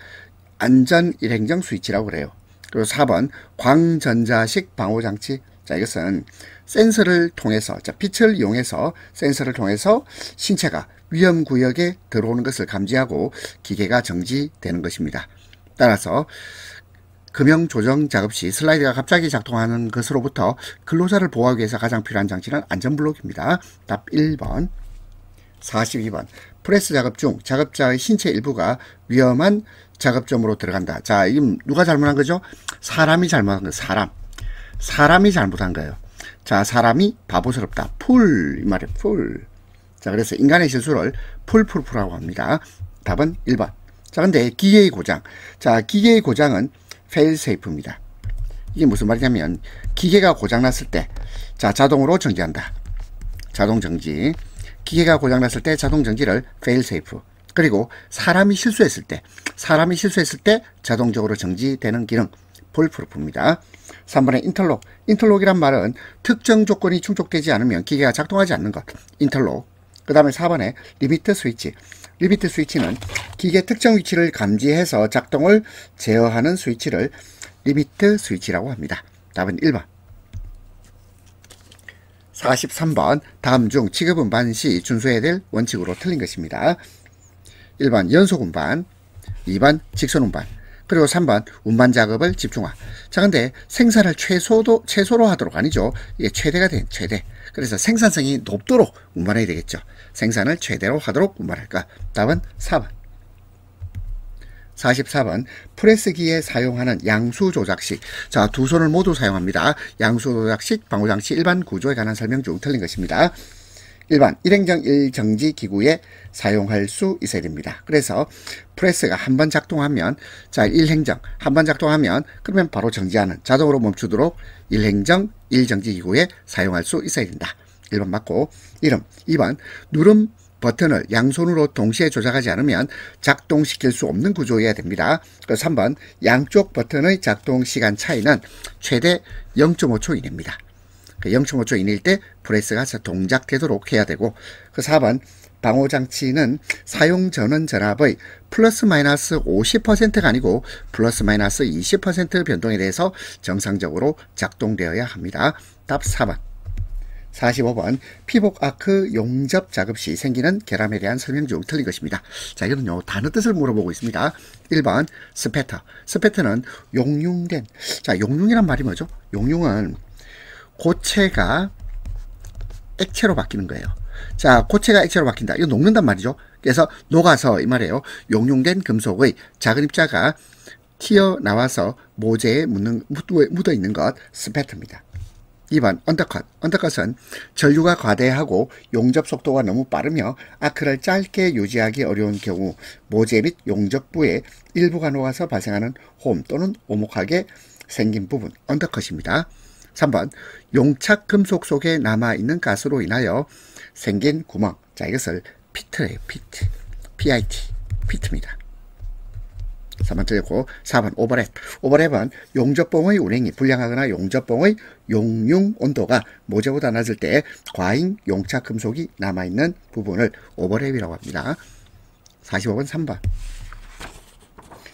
안전 일행정 스위치라고 그래요. 그리고 4번 광전자식 방호장치. 자, 이것은 센서를 통해서, 자, 빛을 이용해서 센서를 통해서 신체가 위험구역에 들어오는 것을 감지하고 기계가 정지되는 것입니다. 따라서 금형 조정 작업 시 슬라이드가 갑자기 작동하는 것으로부터 근로자를 보호하기 위해서 가장 필요한 장치는 안전블록입니다. 답 1번. 42번. 프레스 작업 중 작업자의 신체 일부가 위험한 작업점으로 들어간다. 자, 이건 누가 잘못한 거죠? 사람이 잘못한 거예요. 사람이 잘못한 거예요. 자, 사람이 바보스럽다. 이 말이에요. 자, 그래서 인간의 실수를 풀프루프라고 합니다. 답은 1번. 자, 근데 기계의 고장. 자, 기계의 고장은 fail safe입니다. 이게 무슨 말이냐면 기계가 고장났을 때 자, 자동으로 정지한다. 자동 정지. 기계가 고장났을 때 자동 정지를 fail safe. 그리고 사람이 실수했을 때 자동적으로 정지되는 기능 풀프루프입니다. 3번에 인터록. 인터록이란 말은 특정 조건이 충족되지 않으면 기계가 작동하지 않는 것. 인터록. 그 다음에 4번에 리미트 스위치. 리미트 스위치는 기계 특정 위치를 감지해서 작동을 제어하는 스위치를 리미트 스위치라고 합니다. 답은 1번. 43번. 다음 중 지급 운반 시 준수해야 될 원칙으로 틀린 것입니다. 1번 연속 운반, 2번 직선 운반, 그리고 3번 운반 작업을 집중화. 자, 근데 생산을 최소로 하도록 아니죠. 이게 최대가 된 최대. 그래서 생산성이 높도록 운반해야 되겠죠. 생산을 최대로 하도록 운반할까? 답은 4번. 44번 프레스기에 사용하는 양수 조작식. 자, 두 손을 모두 사용합니다. 양수 조작식 방호장치 일반 구조에 관한 설명 중 틀린 것입니다. 1번 일행정 1정지 기구에 사용할 수 있어야 됩니다. 그래서 프레스가 한번 작동하면, 자, 일행정 한번 작동하면 그러면 바로 정지하는, 자동으로 멈추도록 일행정 1정지 기구에 사용할 수 있어야 된다. 1번 맞고, 이름. 2번 누름 버튼을 양손으로 동시에 조작하지 않으면 작동시킬 수 없는 구조여야 됩니다. 3번 양쪽 버튼의 작동 시간 차이는 최대 0.5초 이내입니다. 0.5초 이내일 때 프레스가 동작되도록 해야 되고, 4번 방호장치는 사용 전원 전압의 플러스 마이너스 50%가 아니고 플러스 마이너스 20% 변동에 대해서 정상적으로 작동되어야 합니다. 답 4번. 45번 피복 아크 용접 작업 시 생기는 결함에 대한 설명 중 틀린 것입니다. 자, 이거는요 단어 뜻을 물어보고 있습니다. 1번 스패터. 스패터는 용융된, 자, 용융이란 말이 뭐죠? 용융은 고체가 액체로 바뀌는 거예요. 자, 고체가 액체로 바뀐다. 이거 녹는단 말이죠. 그래서 녹아서 이 말이에요. 용융된 금속의 작은 입자가 튀어나와서 모재에 묻어 있는 것, 스패터입니다. 2번 언더컷. 언더컷은 전류가 과대하고 용접 속도가 너무 빠르며 아크를 짧게 유지하기 어려운 경우 모재 및 용접부에 일부가 녹아서 발생하는 홈 또는 오목하게 생긴 부분, 언더컷입니다. 3번 용착 금속 속에 남아있는 가스로 인하여 생긴 구멍. 자, 이것을 피트래요. 피트. PIT. 피트입니다. 3번 틀렸고, 4번 오버랩. 오버랩은 용접봉의 운행이 불량하거나 용접봉의 용융 온도가 모재보다 낮을 때 과잉 용착 금속이 남아있는 부분을 오버랩이라고 합니다. 45번 3번.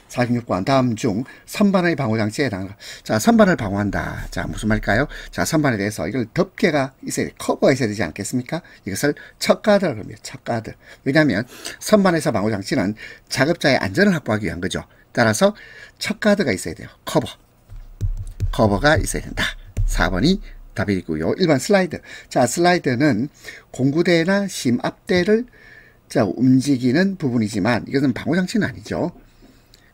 46번 다음 중 선반의 방호장치에 해당한다. 자, 선반을 방호한다. 자, 무슨 말일까요? 자, 선반에 대해서 이걸 덮개가 있어야 돼. 커버가 있어야 되지 않겠습니까? 이것을 척가드라고 합니다. 척가드. 왜냐하면 선반에서 방호장치는 작업자의 안전을 확보하기 위한 거죠. 따라서 척가드가 있어야 돼요. 커버가 있어야 된다. 4번이 답이고요. 1번 슬라이드. 자, 슬라이드는 공구대나 심압대를 움직이는 부분이지만 이것은 방호장치는 아니죠.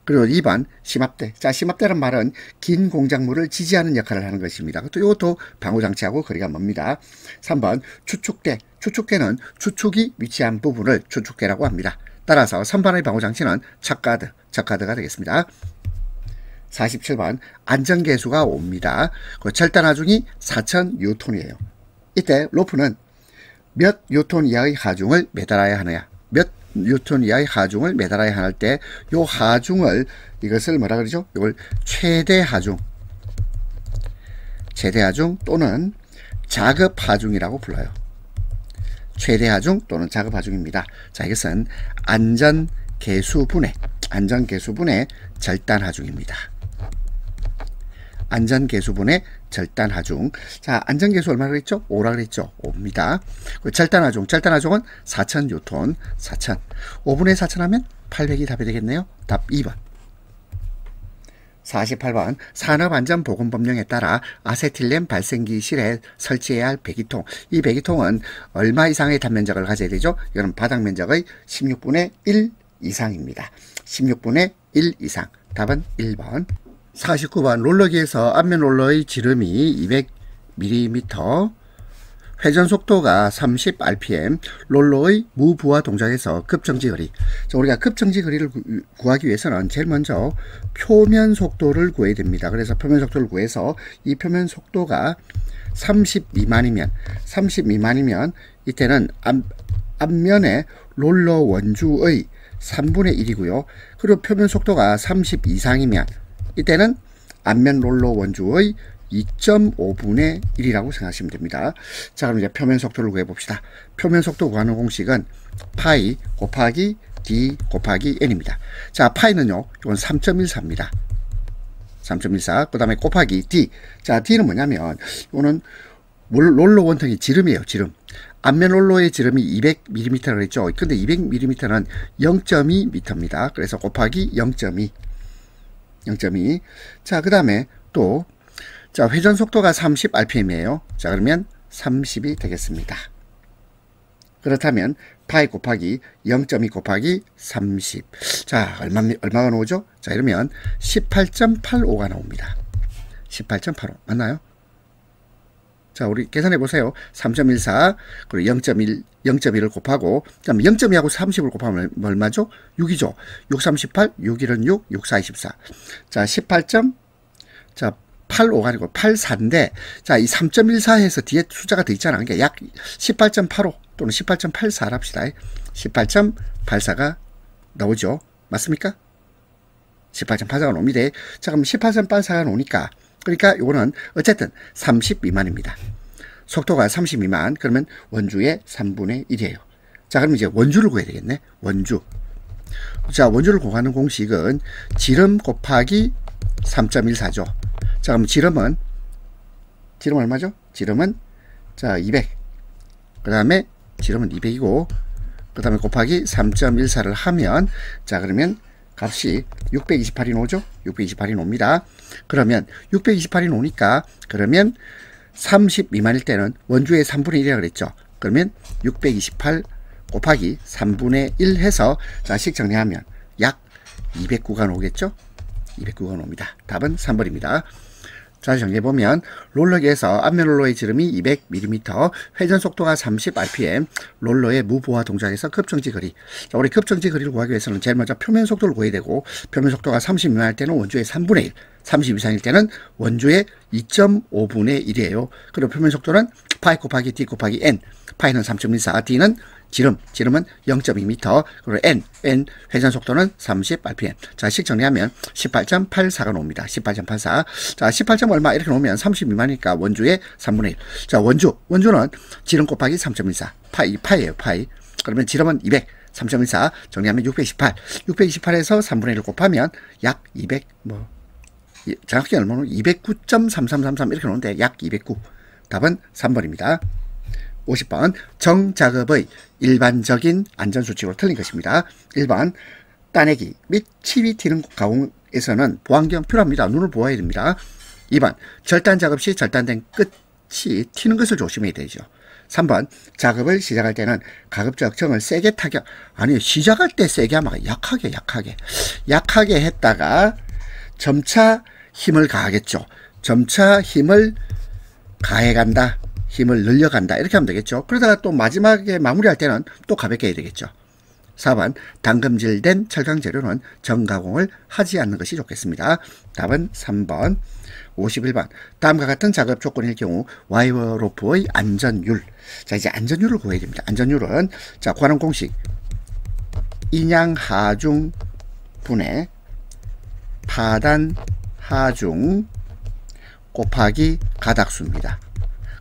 그리고 2번 심압대. 자, 심압대란 말은 긴 공작물을 지지하는 역할을 하는 것입니다. 이것도 방호장치하고 거리가 멉니다. 3번 추축대. 추축대는 추축이 위치한 부분을 추축대라고 합니다. 따라서 선반의 방호장치는 척가드가 되겠습니다. 47번 안전계수가 5입니다. 그 절단 하중이 4000뉴턴이에요. 이때 로프는 몇 뉴턴 이하의 하중을 매달아야 하느냐, 몇 뉴턴 이하의 하중을 매달아야 할 때 요 하중을, 이것을 뭐라 그러죠? 이걸 최대 하중 또는 작업 하중이라고 불러요. 최대 하중 또는 작업 하중입니다. 자, 이것은 안전계수분의 절단 하중입니다. 안전계수분의 절단 하중. 자, 안전계수 얼마나 그랬죠? 5라 그랬죠? 5입니다. 절단 하중은 4000뉴턴, 4000. 5분의 4000 하면 800이 답이 되겠네요. 답 2번. 48번 산업안전보건법령에 따라 아세틸렌 발생기실에 설치해야 할 배기통. 이 배기통은 얼마 이상의 단면적을 가져야 되죠? 이건 바닥면적의 16분의 1 이상입니다. 16분의 1 이상. 답은 1번. 49번 롤러기에서 앞면 롤러의 지름이 200mm, 회전속도가 30rpm, 롤러의 무부하 동작에서 급정지 거리. 자, 우리가 급정지 거리를 구하기 위해서는 제일 먼저 표면 속도를 구해야 됩니다. 그래서 표면 속도를 구해서 이 표면 속도가 30 미만이면 이때는 앞면에 롤러 원주의 3분의 1이고요. 그리고 표면 속도가 30 이상이면 이때는 앞면 롤러 원주의 2.5분의 1이라고 생각하시면 됩니다. 자, 그럼 이제 표면 속도를 구해봅시다. 표면 속도 구하는 공식은 파이 곱하기 d 곱하기 n입니다. 자, 파이는요, 이건 3.14입니다. 3.14. 그 다음에 곱하기 d. 자, d는 뭐냐면, 이거는 롤러 원통의 지름이에요, 지름. 앞면 롤러의 지름이 200mm라고 했죠. 근데 200mm는 0.2m입니다. 그래서 곱하기 0.2. 자, 그 다음에 또, 자, 회전 속도가 30rpm이에요. 자, 그러면 30이 되겠습니다. 그렇다면 파이 곱하기 0.2 곱하기 30. 자, 얼마가 나오죠? 자, 이러면 18.85가 나옵니다. 18.85 맞나요? 자, 우리 계산해 보세요. 3.14 그리고 0.1을 곱하고 그다음에 0.2하고 30을 곱하면 얼마죠? 6이죠. 6, 38, 6, 1은 6, 6, 4, 24. 자, 85가 아니고 84인데 자, 이 3.14에서 뒤에 숫자가 더 있잖아. 그러니까 약 18.85 또는 18.84를 합시다. 18.84가 나오죠. 맞습니까? 18.84가 나옵니다. 자, 그럼 18.84가 나오니까 그러니까 이거는 어쨌든 30 미만입니다. 속도가 30 미만 그러면 원주의 3분의 1이에요. 자, 그럼 이제 원주를 구해야 되겠네. 원주. 자, 원주를 구하는 공식은 지름 곱하기 3.14죠. 자, 그럼 지름은 얼마죠? 지름은 자 200. 그 다음에 지름은 200이고 그 다음에 곱하기 3.14를 하면 자 그러면 값이 628이 나오죠? 628이 나옵니다. 그러면 628이 나오니까 그러면 30 미만일 때는 원주의 3분의 1이라고 그랬죠. 그러면 628 곱하기 3분의 1 해서 자식 정리하면 약 209가 나오겠죠? 209가 나옵니다. 답은 3번입니다. 자, 정리해보면 롤러기에서 앞면 롤러의 지름이 200mm, 회전 속도가 30rpm, 롤러의 무보화 동작에서 급정지 거리. 자, 우리 급정지 거리를 구하기 위해서는 제일 먼저 표면 속도를 구해야 되고 표면 속도가 30 미만일 때는 원주의 3분의 1, 30 이상일 때는 원주의 2.5분의 1이에요. 그리고 표면 속도는 파이 곱하기 d 곱하기 n, 파이는 3.14, d는 지름은 0.2m, 그리고 n 회전 속도는 30rpm. 자, 식 정리하면 18.84가 나옵니다. 18.84. 자, 18. 얼마 이렇게 놓으면 30 미만이니까 원주의 3분의 1. 자, 원주는 지름 곱하기 3.14. 파이예요, 파이. 그러면 지름은 200, 3.14 정리하면 628. 628에서 3분의 1을 곱하면 약 200, 정확히 얼마나 209.3333 이렇게 나오는데 약 209. 답은 3번입니다. 50번 정작업의 일반적인 안전수칙으로 틀린 것입니다. 1번 따내기 및 치위 튀는 가공에서는 보안경 필요합니다. 눈을 보아야 됩니다. 2번 절단작업 시 절단된 끝이 튀는 것을 조심해야 되죠. 3번 작업을 시작할 때는 가급적 정을 세게 타격 아니 시작할 때 세게 하면 약하게 했다가 점차 힘을 가하겠죠. 점차 힘을 가해간다. 힘을 늘려간다. 이렇게 하면 되겠죠. 그러다가 또 마지막에 마무리할 때는 또 가볍게 해야 되겠죠. 4번 단금질된 철강 재료는 정가공을 하지 않는 것이 좋겠습니다. 답은 3번. 51번 다음과 같은 작업 조건일 경우 와이어 로프의 안전율. 자, 이제 안전율을 구해야 됩니다. 안전율은 자 구하는 공식 인양 하중 분의 파단 하중 곱하기 가닥수입니다.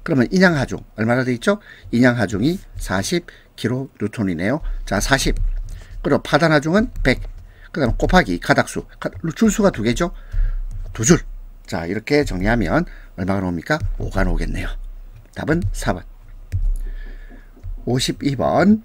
그러면 인양하중 얼마나 되어 있죠? 인양하중이 40kN이네요. 자, 40. 그리고 파단하중은 100. 그 다음 곱하기 가닥수. 줄수가 2개죠? 2줄. 자, 이렇게 정리하면 얼마가 나옵니까? 5가 나오겠네요. 답은 4번. 52번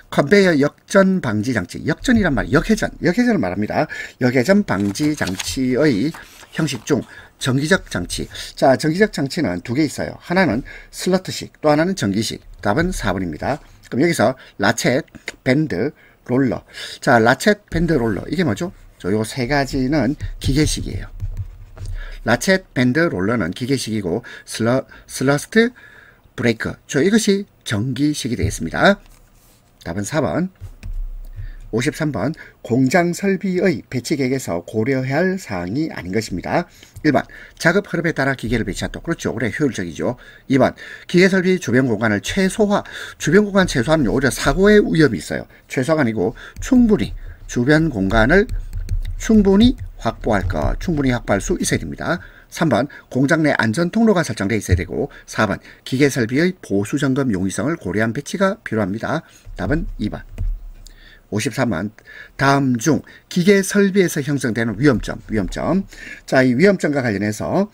컨베이어 역전 방지 장치. 역전이란 말이 역회전을 말합니다. 역회전 방지 장치의 형식 중 정기적 장치. 자, 정기적 장치는 2개 있어요. 하나는 슬러트식, 또 하나는 전기식. 답은 4번입니다. 그럼 여기서 라쳇, 밴드, 롤러. 자, 라쳇, 밴드, 롤러. 이게 뭐죠? 요 3가지는 기계식이에요. 라쳇, 밴드, 롤러는 기계식이고 슬러스트, 브레이크. 이것이 전기식이 되겠습니다. 답은 4번. 53번 공장 설비의 배치 계획에서 고려해야 할 사항이 아닌 것입니다. 1번 작업 흐름에 따라 기계를 배치한다. 그렇죠. 그래 효율적이죠. 2번 기계 설비 주변 공간을 최소화. 주변 공간 최소화는 오히려 사고의 위험이 있어요. 최소화가 아니고 충분히 주변 공간을 충분히 확보할 수 있어야 됩니다. 3번 공장 내 안전 통로가 설정되어 있어야 되고 4번 기계 설비의 보수 점검 용이성을 고려한 배치가 필요합니다. 답은 2번. 53번 다음 중 기계 설비에서 형성되는 위험점. 자, 이 위험점과 관련해서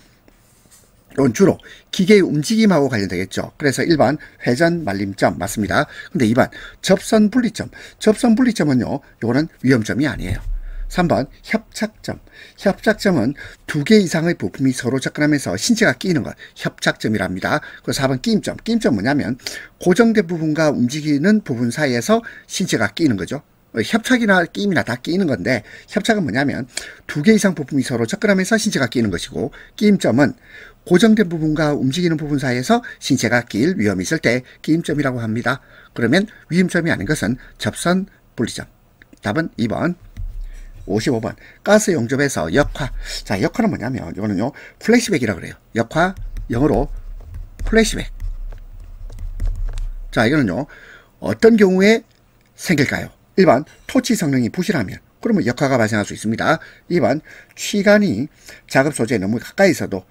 이건 주로 기계의 움직임하고 관련되겠죠. 그래서 1번 회전 말림점 맞습니다. 근데 2번 접선 분리점은요, 이거는 위험점이 아니에요. 3번 협착점. 협착점은 두 개 이상의 부품이 서로 접근하면서 신체가 끼이는 것. 협착점이랍니다. 그 4번 끼임점. 끼임점 뭐냐면 고정된 부분과 움직이는 부분 사이에서 신체가 끼이는 거죠. 협착이나 끼임이나 다 끼이는 건데 협착은 뭐냐면 두 개 이상 부품이 서로 접근하면서 신체가 끼이는 것이고 끼임점은 고정된 부분과 움직이는 부분 사이에서 신체가 끼일 위험이 있을 때 끼임점이라고 합니다. 그러면 위임점이 아닌 것은 접선 분리점. 답은 2번. 55번 가스 용접에서 역화. 자, 역화는 뭐냐면 이거는요 플래시백이라고 그래요. 역화 영어로 플래시백. 자, 이거는요 어떤 경우에 생길까요? 1번 토치 성능이 부실하면 그러면 역화가 발생할 수 있습니다. 2번 취간이 작업 소재에 너무 가까이 있어도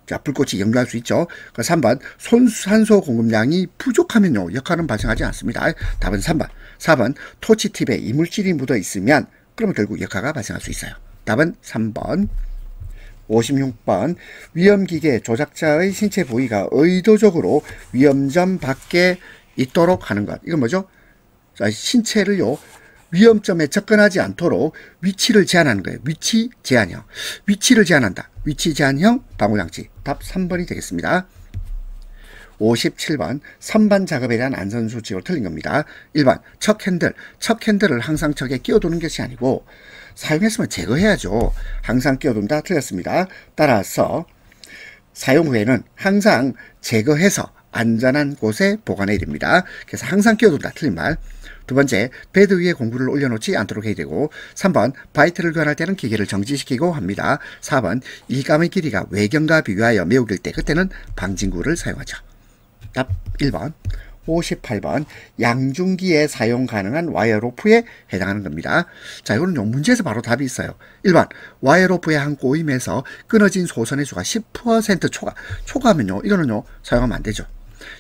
자, 불꽃이 연료할 수 있죠. 3번 산소 공급량이 부족하면요 역화는 발생하지 않습니다. 답은 3번. 4번 토치 팁에 이물질이 묻어 있으면 그러면 결국 역화가 발생할 수 있어요. 답은 3번. 56번 위험기계 조작자의 신체 부위가 의도적으로 위험점 밖에 있도록 하는 것. 이건 뭐죠? 자, 신체를요 위험점에 접근하지 않도록 위치를 제한하는 거예요. 위치 제한형. 위치를 제한한다. 위치 제한형 방호장치. 답 3번이 되겠습니다. 57번 선반 작업에 대한 안전수칙으로 틀린 겁니다. 1번 척 핸들. 척 핸들을 항상 척에 끼워두는 것이 아니고 사용했으면 제거해야죠. 항상 끼워둔다. 틀렸습니다. 따라서 사용 후에는 항상 제거해서 안전한 곳에 보관해야 됩니다. 그래서 항상 끼워둔다. 틀린 말. 두 번째, 베드 위에 공구를 올려놓지 않도록 해야 되고 3번, 바이트를 교환할 때는 기계를 정지시키고 합니다. 4번, 일감의 길이가 외경과 비교하여 매우 길 때 그때는 방진구를 사용하죠. 답 1번. 58번, 양중기에 사용 가능한 와이어로프에 해당하는 겁니다. 자, 이거는요 문제에서 바로 답이 있어요. 1번, 와이어로프의 한 꼬임에서 끊어진 소선의 수가 10% 초과하면요 이거는요 사용하면 안 되죠.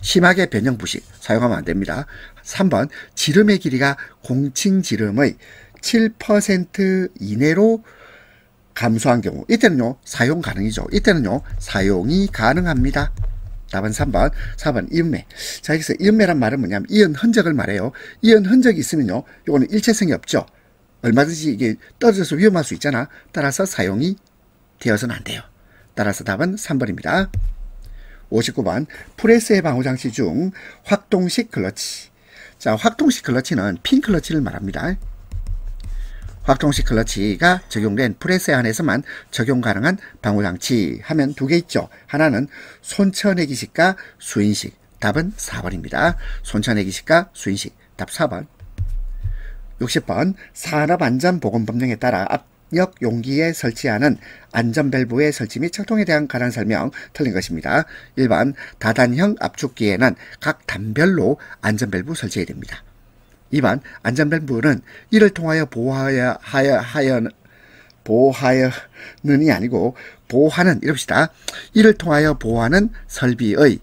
심하게 변형 부식 사용하면 안 됩니다. 3번 지름의 길이가 공칭 지름의 7% 이내로 감소한 경우 이때는요 사용 가능이죠. 이때는요 사용이 가능합니다. 답은 3번. 4번 이음매. 자, 여기서 이음매란 말은 뭐냐면 이은 흔적을 말해요. 이은 흔적이 있으면요 이거는 일체성이 없죠. 얼마든지 이게 떨어져서 위험할 수 있잖아. 따라서 사용이 되어서는 안 돼요. 따라서 답은 3번입니다. 59번 프레스의 방호장치 중 확동식 클러치. 자, 확동식 클러치는 핀 클러치를 말합니다. 확동식 클러치가 적용된 프레스에 한해서만 적용 가능한 방호장치 하면 두 개 있죠. 하나는 손쳐내기식과 수인식. 답은 4번입니다. 손쳐내기식과 수인식. 답 4번. 60번 산업안전보건법령에 따라 압력 용기에 설치하는 안전밸브의 설치 및 작동에 대한 관한 설명. 틀린 것입니다. 1번 다단형 압축기에는 각 단별로 안전밸브 설치해야 됩니다. 2번 안전밸브는 이를 통하여 보호하여는이 아니고 보호하는 이럽시다. 이를 통하여 보호하는 설비의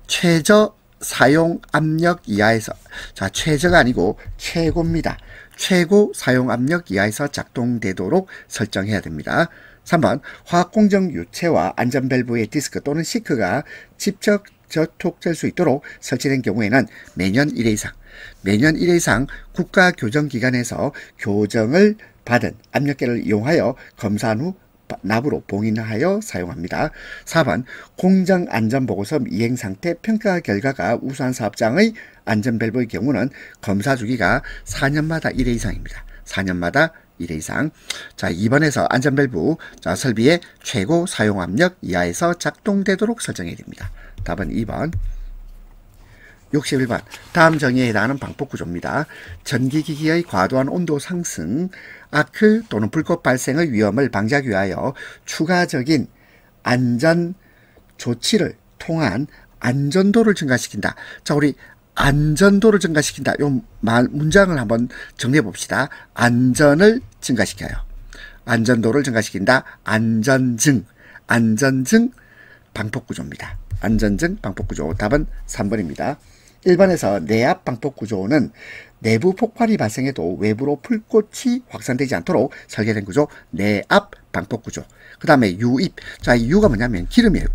최저 사용 압력 이하에서, 자, 최저가 아니고 최고입니다. 최고 사용 압력 이하에서 작동되도록 설정해야 됩니다. 3번 화학공정 유체와 안전밸브의 디스크 또는 시크가 직접 접촉될 수 있도록 설치된 경우에는 매년 1회 이상, 매년 1회 이상 국가교정기관에서 교정을 받은 압력계를 이용하여 검사한 후 납으로 봉인하여 사용합니다. 4번 공정안전보고서 이행상태 평가 결과가 우수한 사업장의 안전밸브의 경우는 검사 주기가 4년마다 1회 이상입니다. 4년마다 1회 이상. 자, 2번에서 안전밸브 설비의 최고 사용압력 이하에서 작동되도록 설정해야 됩니다. 답은 2번. 61번 다음 정의에 해당하는 방폭구조입니다. 전기기기의 과도한 온도 상승, 아크 또는 불꽃 발생의 위험을 방지하기 위하여 추가적인 안전 조치를 통한 안전도를 증가시킨다. 자, 우리 안전도를 증가시킨다. 요 문장을 한번 정리해 봅시다. 안전을 증가시켜요. 안전도를 증가시킨다. 안전증 방폭구조입니다. 안전증 방폭구조. 답은 3번입니다. 1번에서 내압 방폭구조는 내부 폭발이 발생해도 외부로 불꽃이 확산되지 않도록 설계된 구조, 내압 방폭구조. 그 다음에 유입. 자, 이 유가 뭐냐면 기름이에요.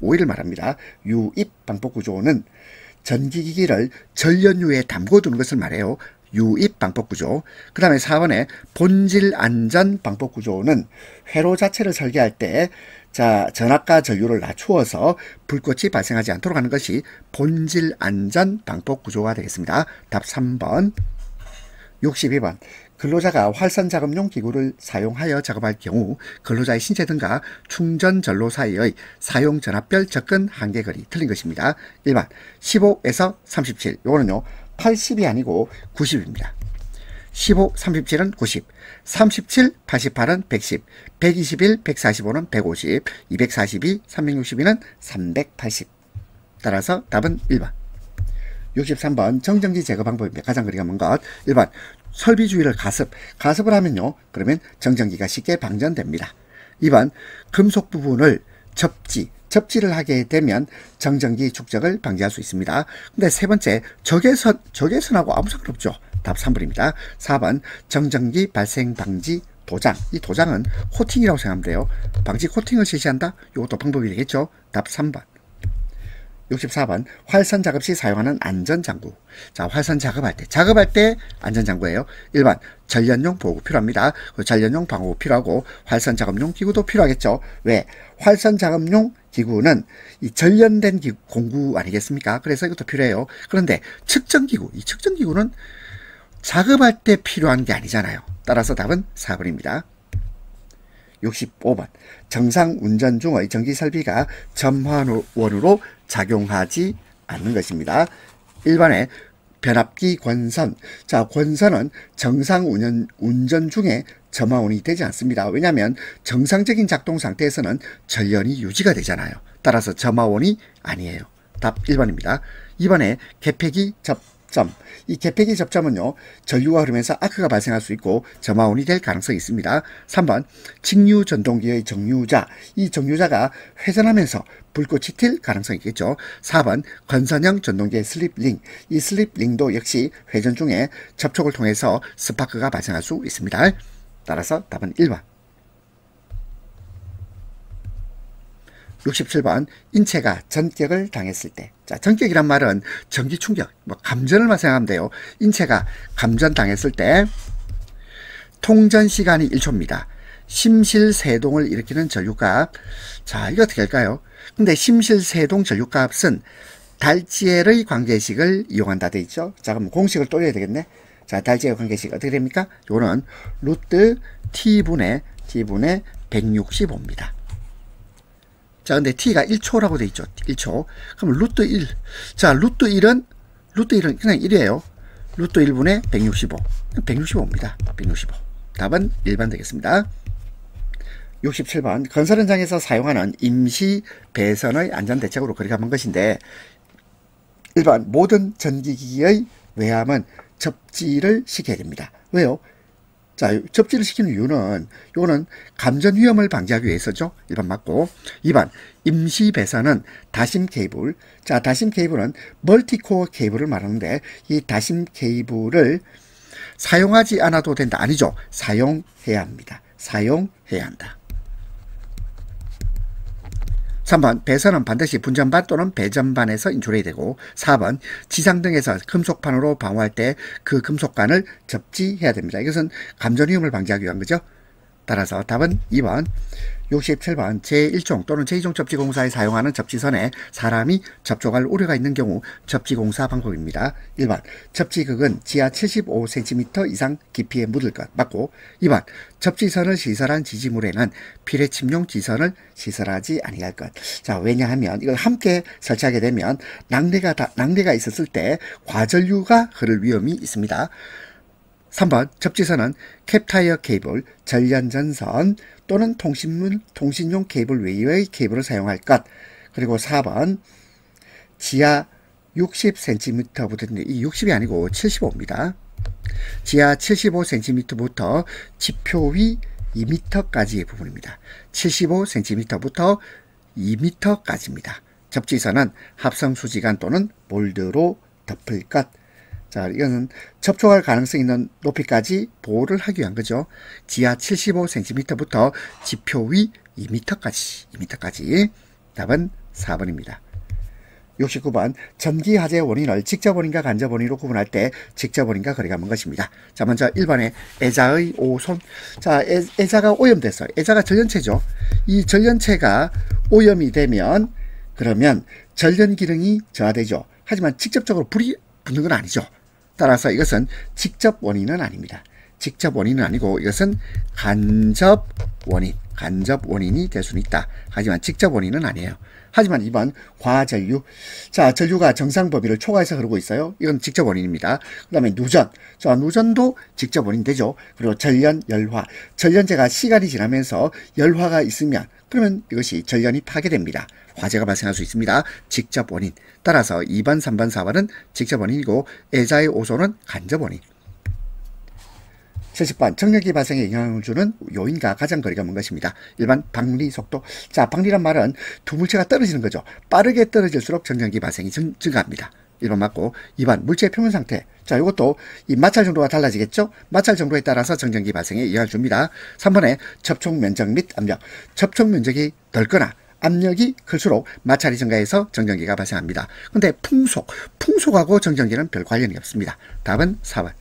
오일을 말합니다. 유입 방폭구조는 전기기기를 전연유에 담궈두는 것을 말해요. 유입 방법 구조. 그 다음에 4번에 본질 안전 방법 구조는 회로 자체를 설계할 때 자, 전압과 전류를 낮추어서 불꽃이 발생하지 않도록 하는 것이 본질 안전 방법 구조가 되겠습니다. 답 3번. 62번. 근로자가 활선 작업용 기구를 사용하여 작업할 경우 근로자의 신체 등과 충전 전로 사이의 사용 전압별 접근 한계거리. 틀린 것입니다. 1번 15에서 37. 요거는요 80이 아니고 90입니다. 15, 37은 90, 37, 88은 110, 121, 145는 150, 242, 362는 380. 따라서 답은 1번. 63번 정전기 제거 방법입니다. 가장 거리가 먼 것. 1번 설비 주위를 가습을 하면요 그러면 정전기가 쉽게 방전됩니다. 2번 금속 부분을 접지를 하게 되면 정전기 축적을 방지할 수 있습니다. 근데 세 번째 적외선하고 아무 상관없죠. 답 3번입니다. 4번 정전기 발생 방지 도장. 이 도장은 코팅이라고 생각하면 돼요. 방지 코팅을 실시한다. 이것도 방법이 되겠죠. 답 3번. 64번 활선 작업 시 사용하는 안전장구. 자, 활선 작업할 때 안전장구예요. 1번 전련용 보호구 필요합니다. 전련용 방호구 필요하고 활선 작업용 기구도 필요하겠죠. 왜? 활선 작업용 기구는 이 전련된 공구 아니겠습니까? 그래서 이것도 필요해요. 그런데 측정기구, 이 측정기구는 작업할 때 필요한 게 아니잖아요. 따라서 답은 4번입니다. 65번 정상 운전 중의 전기설비가 점화원으로 작용하지 않는 것입니다. 1번에 변압기 권선. 자, 권선은 정상 운전 중에 점화원이 되지 않습니다. 왜냐하면 정상적인 작동 상태에서는 전련이 유지가 되잖아요. 따라서 점화원이 아니에요. 답 1번입니다. 2번에 개폐기 접점. 이 개폐기 접점은요 전류가 흐르면서 아크가 발생할 수 있고 점화원이 될 가능성이 있습니다. 3번 직류 전동기의 정류자. 이 정류자가 회전하면서 불꽃이 튈 가능성이 있겠죠. 4번 건선형 전동기의 슬립링. 이 슬립링도 역시 회전 중에 접촉을 통해서 스파크가 발생할 수 있습니다. 따라서 답은 1번. 67번 인체가 전격을 당했을 때. 자, 전격이란 말은 전기 충격, 감전을 생각하면 돼요. 인체가 감전당했을 때 통전 시간이 1초입니다. 심실세동을 일으키는 전류값. 자, 이거 어떻게 할까요? 근데 심실세동 전류값은 달지엘의 관계식을 이용한다 돼 있죠. 자, 그럼 공식을 또 해야 되겠네. 자, 달지엘 관계식 어떻게 됩니까? 요거는 루트 t분의 165입니다. 자, 근데 t가 1초라고 돼 있죠. 1초. 그럼 루트 1. 자, 루트 1은 그냥 1이에요. 루트 1분의 165. 165입니다. 165. 답은 1번 되겠습니다. 67번 건설 현장에서 사용하는 임시 배선의 안전대책으로 거리가 먼 것인데 1번 모든 전기기기의 외함은 접지를 시켜야 됩니다. 왜요? 자, 접지를 시키는 이유는 이거는 감전 위험을 방지하기 위해서죠. 1번 맞고 2번 임시 배선은 다심 케이블. 자, 다심 케이블은 멀티코어 케이블을 말하는데 이 다심 케이블을 사용하지 않아도 된다. 아니죠. 사용해야 합니다. 사용해야 한다. 3번 배선은 반드시 분전반 또는 배전반에서 인출해야 되고 4번 지상 등에서 금속판으로 방호할 때 그 금속관을 접지해야 됩니다. 이것은 감전 위험을 방지하기 위한 거죠. 따라서 답은 2번. 67번 제1종 또는 제2종 접지공사에 사용하는 접지선에 사람이 접촉할 우려가 있는 경우 접지공사 방법입니다. 1번 접지극은 지하 75cm 이상 깊이에 묻을 것 맞고 2번 접지선을 시설한 지지물에는 피뢰침용 지선을 시설하지 아니할 것. 자, 왜냐하면 이걸 함께 설치하게 되면 낙뢰가 있었을 때 과전류가 흐를 위험이 있습니다. 3번 접지선은 캡타이어 케이블, 전련전선 또는 통신용 케이블 외의 케이블을 사용할 것. 그리고 4번 지하 60cm부터 이 60이 아니고 75입니다. 지하 75cm부터 지표 위 2m까지의 부분입니다. 75cm부터 2m까지입니다. 접지선은 합성 수지관 또는 몰드로 덮을 것. 자, 이거는 접촉할 가능성이 있는 높이까지 보호를 하기 위한 거죠. 지하 75cm부터 지표 위 2m까지. 답은 4번입니다. 69번 전기화재 원인을 직접 원인과 간접 원인으로 구분할 때 직접 원인과 거리가 먼 것입니다. 자, 먼저 1번에 애자의 오손. 자, 애자가 오염됐어요. 애자가 전연체죠. 이 전연체가 오염이 되면 그러면 전연 기능이 저하되죠. 하지만 직접적으로 불이 붙는 건 아니죠. 따라서 이것은 직접 원인은 아닙니다. 직접 원인은 아니고 이것은 간접 원인이 될 수는 있다. 하지만 직접 원인은 아니에요. 하지만 2번 과전류. 자, 전류가 정상 범위를 초과해서 흐르고 있어요. 이건 직접 원인입니다. 그 다음에 누전. 자, 누전도 직접 원인 되죠. 그리고 전연, 열화. 전연제가 시간이 지나면서 열화가 있으면 그러면 이것이 전연이 파괴됩니다. 화재가 발생할 수 있습니다. 직접 원인. 따라서 2번, 3번, 4번은 직접 원인이고 애자의 오손은 간접 원인. 70번 정전기 발생에 영향을 주는 요인과 가장 거리가 먼 것입니다. 1번 방리 속도. 자, 방리란 말은 두 물체가 떨어지는 거죠. 빠르게 떨어질수록 정전기 발생이 증가합니다. 1번 맞고 2번 물체의 표면 상태. 자, 이것도 이 마찰 정도가 달라지겠죠. 마찰 정도에 따라서 정전기 발생에 영향을 줍니다. 3번에 접촉 면적 및 압력. 접촉 면적이 넓거나 압력이 클수록 마찰이 증가해서 정전기가 발생합니다. 근데 풍속하고 정전기는 별 관련이 없습니다. 답은 4번.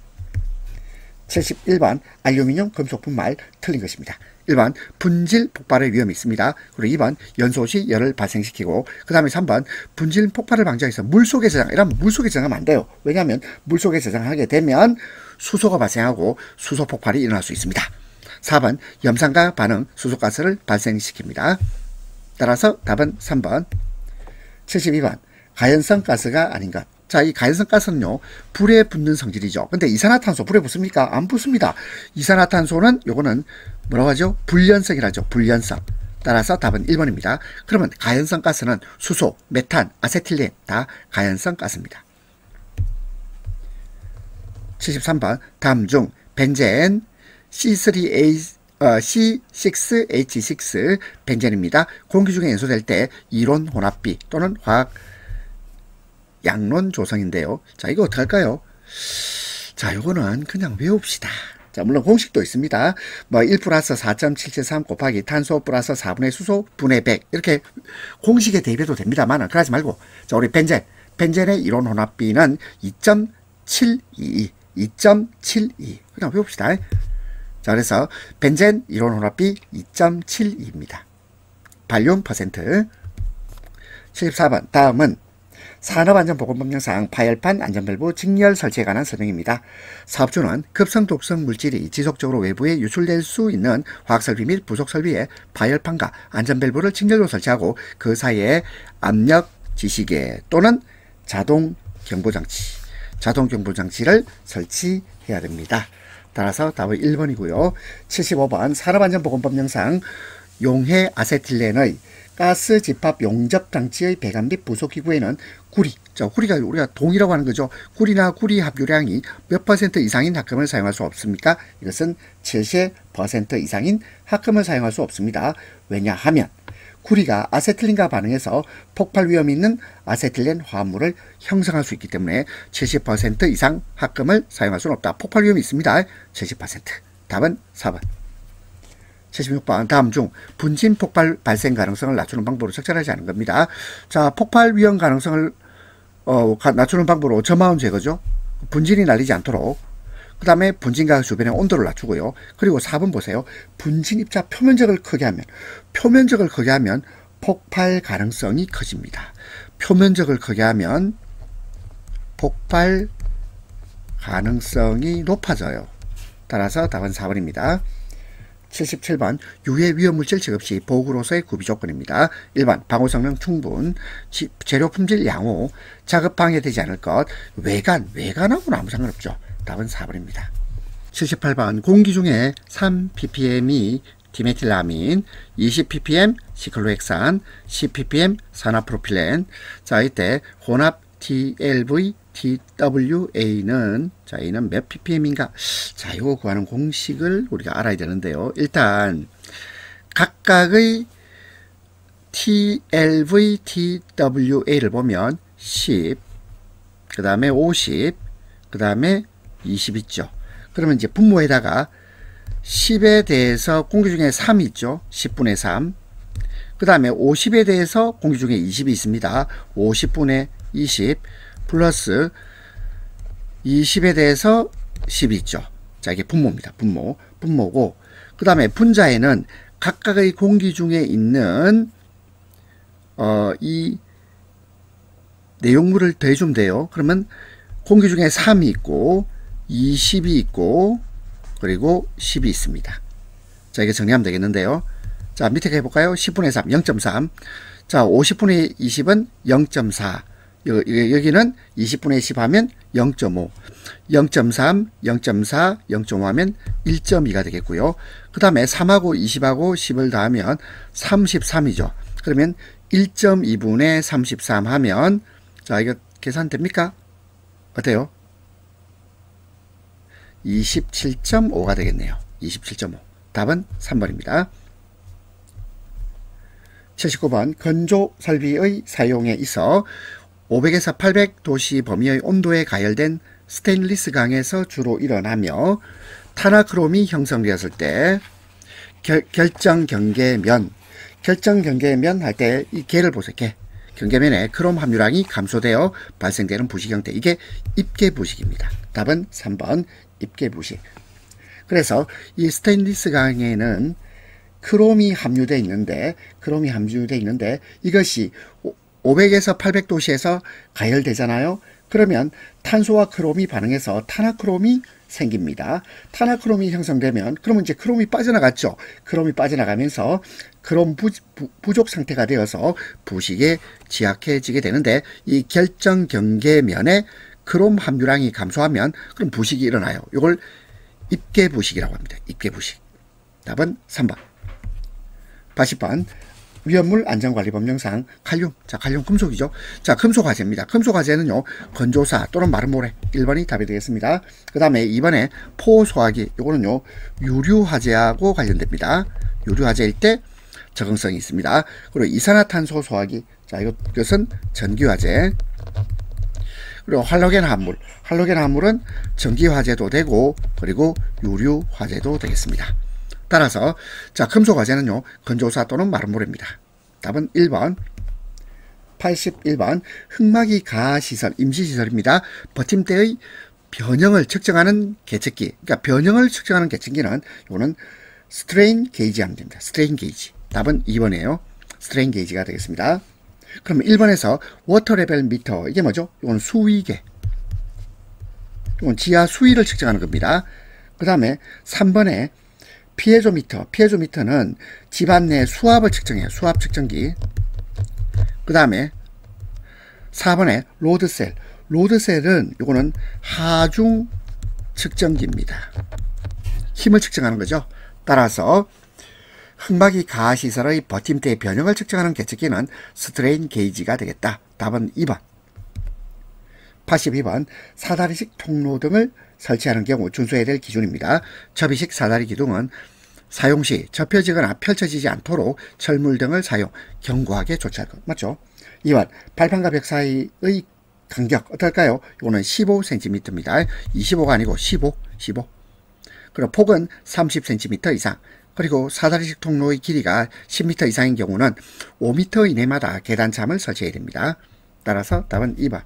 71번 알루미늄 금속 분말 틀린 것입니다. 1번 분질 폭발의 위험이 있습니다. 그리고 2번 연소시 열을 발생시키고 그 다음에 3번 분질 폭발을 방지하기 위해서 물속에 저장. 이러면 물속에 저장하면 안 돼요. 왜냐하면 물속에 저장하게 되면 수소가 발생하고 수소 폭발이 일어날 수 있습니다. 4번 염산과 반응 수소가스를 발생시킵니다. 따라서 답은 3번. 72번 가연성 가스가 아닌 것. 자, 이 가연성 가스는요, 불에 붙는 성질이죠. 근데 이산화탄소 불에 붙습니까? 안 붙습니다. 이산화탄소는 요거는 뭐라고 하죠? 불연성이라죠. 불연성. 따라서 답은 1번입니다. 그러면 가연성 가스는 수소, 메탄, 아세틸렌 다 가연성 가스입니다. 73번 다음 중 벤젠 C6H6 벤젠입니다. 공기 중에 연소될 때 이론 혼합비 또는 화학 양론 조성인데요. 자, 이거 어떻게 할까요? 자, 요거는 그냥 외웁시다. 자, 물론 공식도 있습니다. 뭐 1 플러스 4.773 곱하기 탄소 플러스 4분의 수소 분의 100 이렇게 공식에 대입해도 됩니다만 그러지 말고 자, 우리 벤젠의 이론 혼합비는 2.722 그냥 외웁시다. 자, 그래서 벤젠 이론 혼합비 2.72입니다. 발륨 퍼센트. 74번 다음은 산업안전보건법령상 파열판 안전밸브 직렬 설치에 관한 설명입니다. 사업주는 급성 독성 물질이 지속적으로 외부에 유출될 수 있는 화학설비 및 부속설비에 파열판과 안전밸브를 직렬로 설치하고 그 사이에 압력 지시계 또는 자동경보장치를 설치해야 됩니다. 따라서 답은 1번이고요. 75번 산업안전보건법령상 용해 아세틸렌의 가스 집합 용접 장치의 배관 및 부속 기구에는 구리, 구리가 우리가 동이라고 하는 거죠. 구리나 구리 함유량이 몇 퍼센트 이상인 합금을 사용할 수 없습니까? 이것은 70% 이상인 합금을 사용할 수 없습니다. 왜냐하면 구리가 아세틸린과 반응해서 폭발 위험이 있는 아세틸렌 화합물을 형성할 수 있기 때문에 70% 이상 합금을 사용할 수는 없다. 폭발 위험이 있습니다. 70%. 답은 4번. 76번 다음 중 분진 폭발 발생 가능성을 낮추는 방법으로 적절하지 않은 겁니다. 자, 폭발 위험 가능성을 낮추는 방법으로 저마운 제거죠. 분진이 날리지 않도록. 그 다음에 분진각 주변의 온도를 낮추고요. 그리고 4번 보세요. 분진 입자 표면적을 크게 하면 폭발 가능성이 커집니다. 표면적을 크게 하면 폭발 가능성이 높아져요. 따라서 답은 4번입니다. 77번 유해 위험물질 취급 시 보호구로서의 구비 조건입니다. 1번 방호 성능 충분, 재료 품질 양호, 작업 방해되지 않을 것, 외관하고는 아무 상관없죠. 답은 4번입니다. 78번 공기 중에 3ppm이 디메틸라민, 20ppm 시클로헥산, 10ppm 산화프로필렌. 자, 이때 혼합 TLV, TWA는 자, A는 몇 ppm인가? 자, 이거 구하는 공식을 우리가 알아야 되는데요. 일단 각각의 TLV, TWA를 보면 10, 그 다음에 50, 그 다음에 20 있죠. 그러면 이제 분모에다가 10에 대해서 공기 중에 3이 있죠. 10분의 3. 그 다음에 50에 대해서 공기 중에 20이 있습니다. 50분의 20 플러스 20에 대해서 10이 있죠. 자, 이게 분모입니다. 분모고, 그 다음에 분자에는 각각의 공기 중에 있는 이 내용물을 더해주면 돼요. 그러면 공기 중에 3이 있고 20이 있고 그리고 10이 있습니다. 자, 이게 정리하면 되겠는데요. 자, 밑에 해볼까요? 10분의 3 0.3. 자, 50분의 20은 0.4. 여기는 20분의 10 하면 0.5, 0.3, 0.4, 0.5 하면 1.2가 되겠고요. 그 다음에 3하고 20하고 10을 더하면 33이죠. 그러면 1.2분의 33 하면, 자, 이거 계산됩니까? 어때요? 27.5가 되겠네요. 27.5. 답은 3번입니다. 79번 건조 설비의 사용에 있어 500에서 800 도시 범위의 온도에 가열된 스테인리스 강에서 주로 일어나며 탄화크롬이 형성되었을 때 결정 경계면 할 때 이 계를 보세요. 경계면에 크롬 함유량이 감소되어 발생되는 부식 형태. 이게 입계 부식입니다. 답은 3번 입계 부식. 그래서 이 스테인리스 강에는 크롬이 함유되어 있는데 이것이 500에서 800도씨에서 가열되잖아요. 그러면 탄소와 크롬이 반응해서 탄화크롬이 생깁니다. 탄화크롬이 형성되면 그러면 이제 크롬이 빠져나갔죠. 크롬이 빠져나가면서 크롬 부족 상태가 되어서 부식에 취약해지게 되는데 이 결정 경계면에 크롬 함유량이 감소하면 그럼 부식이 일어나요. 이걸 입계 부식이라고 합니다. 입계 부식. 답은 3번. 80번 위험물 안전관리법령상 칼륨. 자, 칼륨 금속이죠. 자, 금속화재입니다. 금속화재는요, 건조사 또는 마른 모래. 1번이 답이 되겠습니다. 그 다음에 2번에 포소화기. 요거는요, 유류화재하고 관련됩니다. 유류화재일 때 적응성이 있습니다. 그리고 이산화탄소 소화기. 자, 이것은 전기화재. 그리고 할로겐 화합물. 할로겐 화합물은 전기화재도 되고, 그리고 유류화재도 되겠습니다. 따라서 자, 금속화재는요, 건조사 또는 마른 모래입니다. 답은 1번. 81번 흙막이 가시설, 임시시설입니다. 버팀대의 변형을 측정하는 계측기. 그러니까 변형을 측정하는 계측기는 요거는 스트레인 게이지 하면 됩니다. 스트레인 게이지. 답은 2번이에요. 스트레인 게이지가 되겠습니다. 그럼 1번에서 워터 레벨 미터. 이게 뭐죠? 이건 수위계. 이건 지하 수위를 측정하는 겁니다. 그 다음에 3번에 피에조미터. 피에조미터는 집안 내 수압을 측정해요. 수압 측정기. 그 다음에 4번에 로드셀. 로드셀은 요거는 하중 측정기입니다. 힘을 측정하는 거죠. 따라서 흙막이 가시설의 버팀대의 변형을 측정하는 계측기는 스트레인 게이지가 되겠다. 답은 2번. 82번 사다리식 통로 등을 설치하는 경우 준수해야 될 기준입니다. 접이식 사다리 기둥은 사용 시 접혀지거나 펼쳐지지 않도록 철물 등을 사용, 견고하게 조치할 것. 맞죠? 2번 발판과 벽 사이의 간격 어떨까요? 이거는 15cm입니다. 25가 아니고 15. 그리고 폭은 30cm 이상. 그리고 사다리식 통로의 길이가 10m 이상인 경우는 5m 이내마다 계단참을 설치해야 됩니다. 따라서 답은 2번.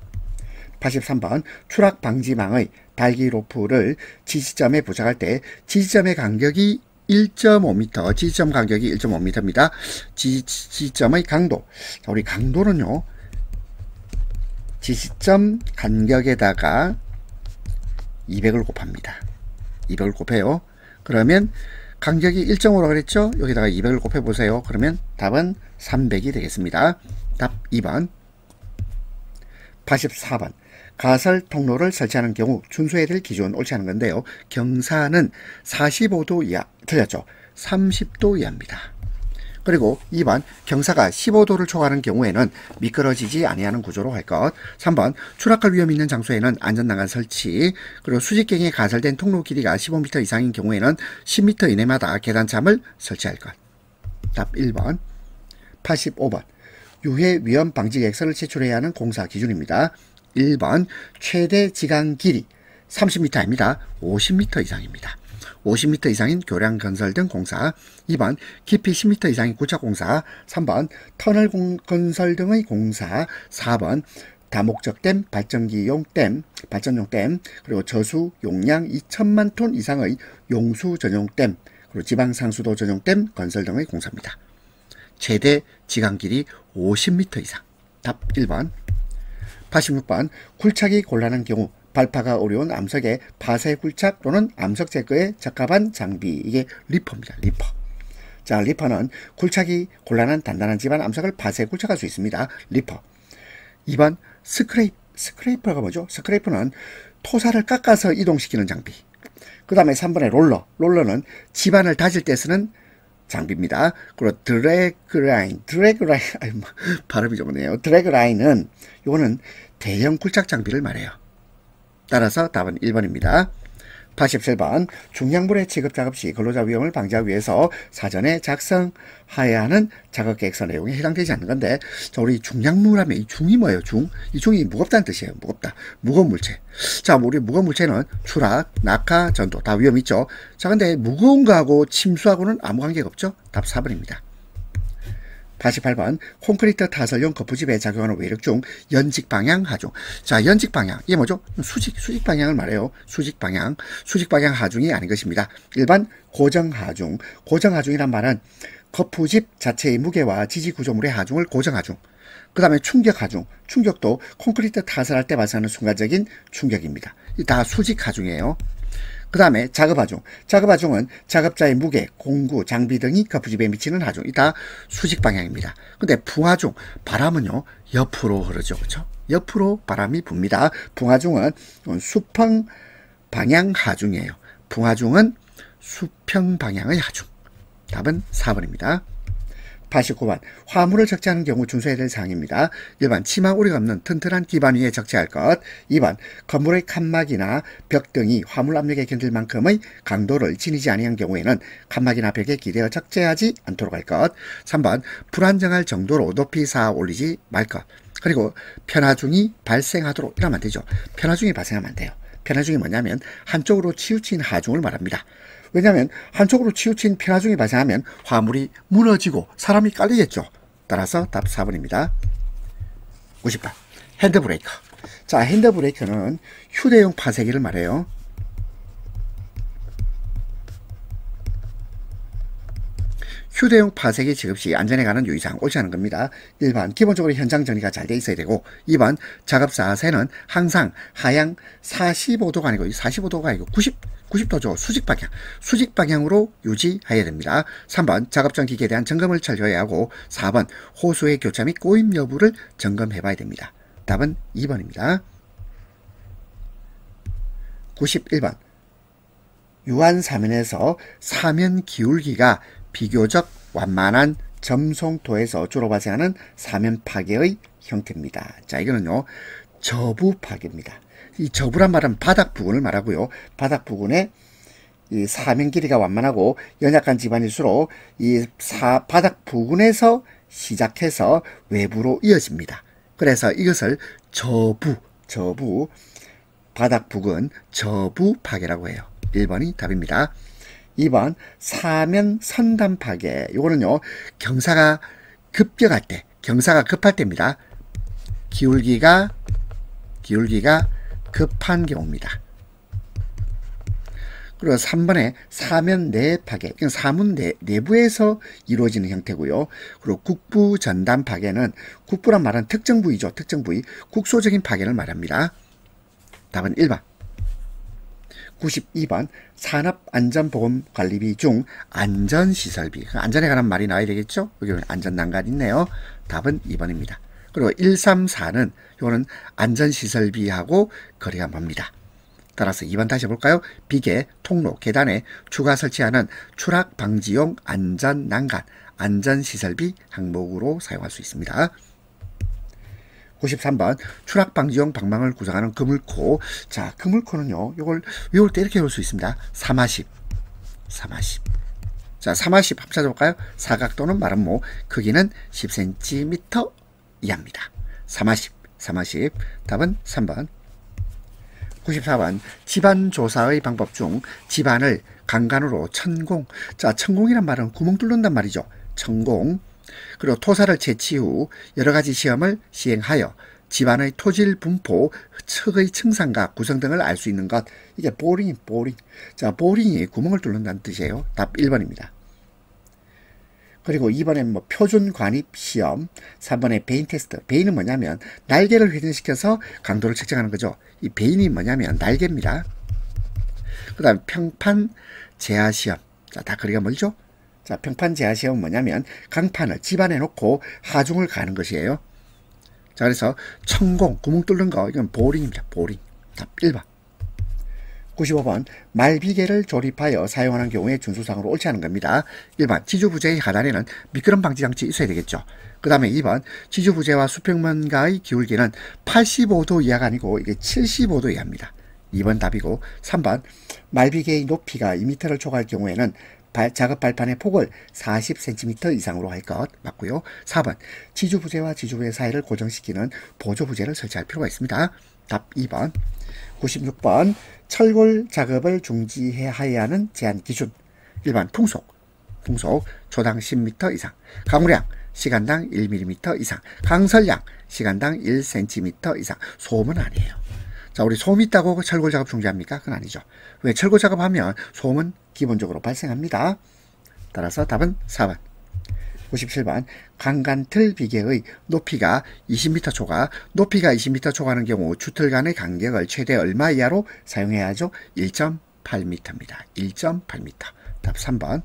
83번 추락 방지망의 달기 로프를 지지점에 부착할 때 지지점의 간격이 1.5m, 지지점 간격이 1.5m입니다. 지지점의 강도. 자, 우리 강도는요, 지지점 간격에다가 200을 곱합니다. 200을 곱해요. 그러면 간격이 1.5라고 그랬죠? 여기다가 200을 곱해보세요. 그러면 답은 300이 되겠습니다. 답 2번. 84번 가설 통로를 설치하는 경우 준수해야 될 기준 옳지 않은 건데요. 경사는 45도 이하. 틀렸죠? 30도 이하입니다. 그리고 2번 경사가 15도를 초과하는 경우에는 미끄러지지 아니하는 구조로 할 것. 3번 추락할 위험이 있는 장소에는 안전난간 설치. 그리고 수직경에 가설된 통로 길이가 15m 이상인 경우에는 10m 이내마다 계단참을 설치할 것. 답 1번. 85번 유해 위험 방지 계획서를 제출해야 하는 공사 기준입니다. 1번 최대 지강 길이 30m입니다. 50m 이상입니다. 50m 이상인 교량 건설 등 공사. 2번 깊이 10m 이상인 구착 공사. 3번 터널 건설 등의 공사. 4번 다목적댐, 발전기용 댐, 발전용 댐, 그리고 저수 용량 2천만 톤 이상의 용수 전용 댐, 그리고 지방상수도 전용 댐 건설 등의 공사입니다. 최대 지강 길이 50m 이상. 답 1번. 86번 굴착이 곤란한 경우 발파가 어려운 암석의 파쇄 굴착 또는 암석 제거에 적합한 장비. 이게 리퍼입니다. 리퍼. 자, 리퍼는 굴착이 곤란한 단단한 집안 암석을 파쇄 굴착할 수 있습니다. 리퍼. 2번 스크레이퍼가 뭐죠? 스크레이퍼는 토사를 깎아서 이동시키는 장비. 그 다음에 3번에 롤러는 집안을 다질 때 쓰는 장비입니다. 그리고 드래그라인, 발음이 좀 어려워요. 드래그라인은 이거는 대형 굴착 장비를 말해요. 따라서 답은 1번입니다. 87번 중량물의 취급 작업 시 근로자 위험을 방지하기 위해서 사전에 작성해야 하는 작업 계획서 내용에 해당되지 않는 건데, 자, 우리 중량물 하면 이 중이 뭐예요? 이 중이 무겁다는 뜻이에요. 무겁다. 무거운 물체. 자, 우리 무거운 물체는 추락, 낙하, 전도 다 위험 있죠. 자, 근데 무거운 거하고 침수하고는 아무 관계가 없죠. 답 4번입니다. 88번 콘크리트 타설용 거푸집에 작용하는 외력 중 연직 방향 하중. 자, 연직 방향 이게 뭐죠? 수직 방향을 말해요. 수직 방향 하중이 아닌 것입니다. 1번 고정 하중. 고정 하중이란 말은 거푸집 자체의 무게와 지지 구조물의 하중을 고정 하중. 그 다음에 충격 하중. 충격도 콘크리트 타설할 때 발생하는 순간적인 충격입니다. 이 다 수직 하중이에요. 그 다음에 작업하중. 작업하중은 작업자의 무게, 공구, 장비 등이 거푸집에 미치는 하중. 이 다 수직 방향입니다. 근데 풍하중, 바람은요 옆으로 흐르죠. 그렇죠? 옆으로 바람이 붑니다. 풍하중은 수평 방향 하중이에요. 풍하중은 수평 방향의 하중. 답은 4번입니다. 89번 화물을 적재하는 경우 준수해야 될 사항입니다. 1번 치마 우려가 없는 튼튼한 기반 위에 적재할 것. 2번 건물의 칸막이나 벽 등이 화물 압력에 견딜 만큼의 강도를 지니지 아니한 경우에는 칸막이나 벽에 기대어 적재하지 않도록 할 것. 3번 불안정할 정도로 높이 쌓아 올리지 말 것. 그리고 편하중이 발생하도록 이러면 안 되죠. 편하중이 발생하면 안 돼요. 편하중이 뭐냐면 한쪽으로 치우친 하중을 말합니다. 왜냐하면 한쪽으로 치우친 편하중이 발생하면 화물이 무너지고 사람이 깔리겠죠. 따라서 답 4번입니다. 90번 핸드브레이커. 자, 핸드브레이커는 휴대용 파쇄기를 말해요. 휴대용 파쇄기 지급 시 안전에 관한 유의사항 옳지 않은 겁니다. 1번 기본적으로 현장 정리가 잘 돼 있어야 되고, 2번 작업 자세는 항상 하향 45도가 아니고 45도가 아니고 90도죠. 수직 방향으로 유지해야 됩니다. 3번 작업전 기계에 대한 점검을 철저해야 하고, 4번 호수의 교차 및 꼬임 여부를 점검해 봐야 됩니다. 답은 2번입니다. 91번 유한 사면에서 사면 기울기가 비교적 완만한 점송토에서 주로 발생하는 사면 파괴의 형태입니다. 자, 이거는요 저부 파괴입니다. 이 저부란 말은 바닥 부근을 말하고요. 바닥 부근에 이 사면 길이가 완만하고 연약한 지반일수록 이 바닥 부근에서 시작해서 외부로 이어집니다. 그래서 이것을 저부 바닥 부근 저부 파괴라고 해요. 1번이 답입니다. 2번 사면 선단 파괴. 이거는요 경사가 급격할 때, 경사가 급할 때입니다. 기울기가 급한 경우입니다. 그리고 3번에 사면 내 파괴, 사문 내부에서 이루어지는 형태고요. 그리고 국부 전단 파괴는, 국부란 말은 특정 부위죠. 특정 부위, 국소적인 파괴를 말합니다. 답은 1번. 92번 산업안전보건관리비 중 안전시설비, 안전에 관한 말이 나와야 되겠죠. 여기 안전난간 있네요. 답은 2번입니다. 그리고 134는 이거는 안전시설비하고 거리가 멉니다. 따라서 2번 다시 볼까요? 비계, 통로, 계단에 추가 설치하는 추락방지용 안전난간, 안전시설비 항목으로 사용할 수 있습니다. 93번 추락방지용 방망을 구성하는 그물코. 자, 그물코는요 이걸 외울 때 이렇게 외울 수 있습니다. 350. 자, 350 한번 찾아볼까요? 사각 또는 마름모, 크기는 10cm 이하입니다. 350. 답은 3번. 94번 집안 조사의 방법 중 집안을 강간으로 천공. 자, 천공이란 말은 구멍 뚫는단 말이죠. 천공. 그리고 토사를 채취 후 여러 가지 시험을 시행하여 집안의 토질 분포, 척의 증상과 구성 등을 알 수 있는 것. 이게 보링. 자, 보링이 구멍을 뚫는다는 뜻이에요. 답 1번입니다. 그리고 2번엔 뭐 표준 관입 시험, 3번에 베인 테스트. 베인은 뭐냐면 날개를 회전시켜서 강도를 측정하는 거죠. 이 베인이 뭐냐면 날개입니다. 그 다음에 평판 제하 시험. 자, 다 거리가 멀죠? 자, 평판 제하 시험은 뭐냐면 강판을 집안에 놓고 하중을 가는 것이에요. 자, 그래서 천공, 구멍 뚫는 거, 이건 보링입니다. 보링. 답 1번. 95번, 말비계를 조립하여 사용하는 경우에 준수사항으로 옳지 않은 겁니다. 1번, 지주부재의 하단에는 미끄럼 방지 장치 있어야 되겠죠. 그 다음에 2번, 지주부재와 수평면가의 기울기는 85도 이하가 아니고 이게 75도 이하입니다. 2번 답이고, 3번, 말비계의 높이가 2m를 초과할 경우에는 작업 발판의 폭을 40cm 이상으로 할 것 맞고요. 4번, 지주부재와 지주부재 사이를 고정시키는 보조부재를 설치할 필요가 있습니다. 답 2번. 96번, 철골 작업을 중지해야 하는 제한 기준. 1번, 풍속 초당 10m 이상, 강우량 시간당 1mm 이상, 강설량 시간당 1cm 이상. 소음은 아니에요. 자, 우리 소음 있다고 철골 작업 중지합니까? 그건 아니죠. 왜? 철골 작업하면 소음은 기본적으로 발생합니다. 따라서 답은 4번. 97번, 강간틀 비계의 높이가 20m 초과, 높이가 20m 초과하는 경우 주틀 간의 간격을 최대 얼마 이하로 사용해야 하죠? 1.8m입니다. 1.8m. 답 3번.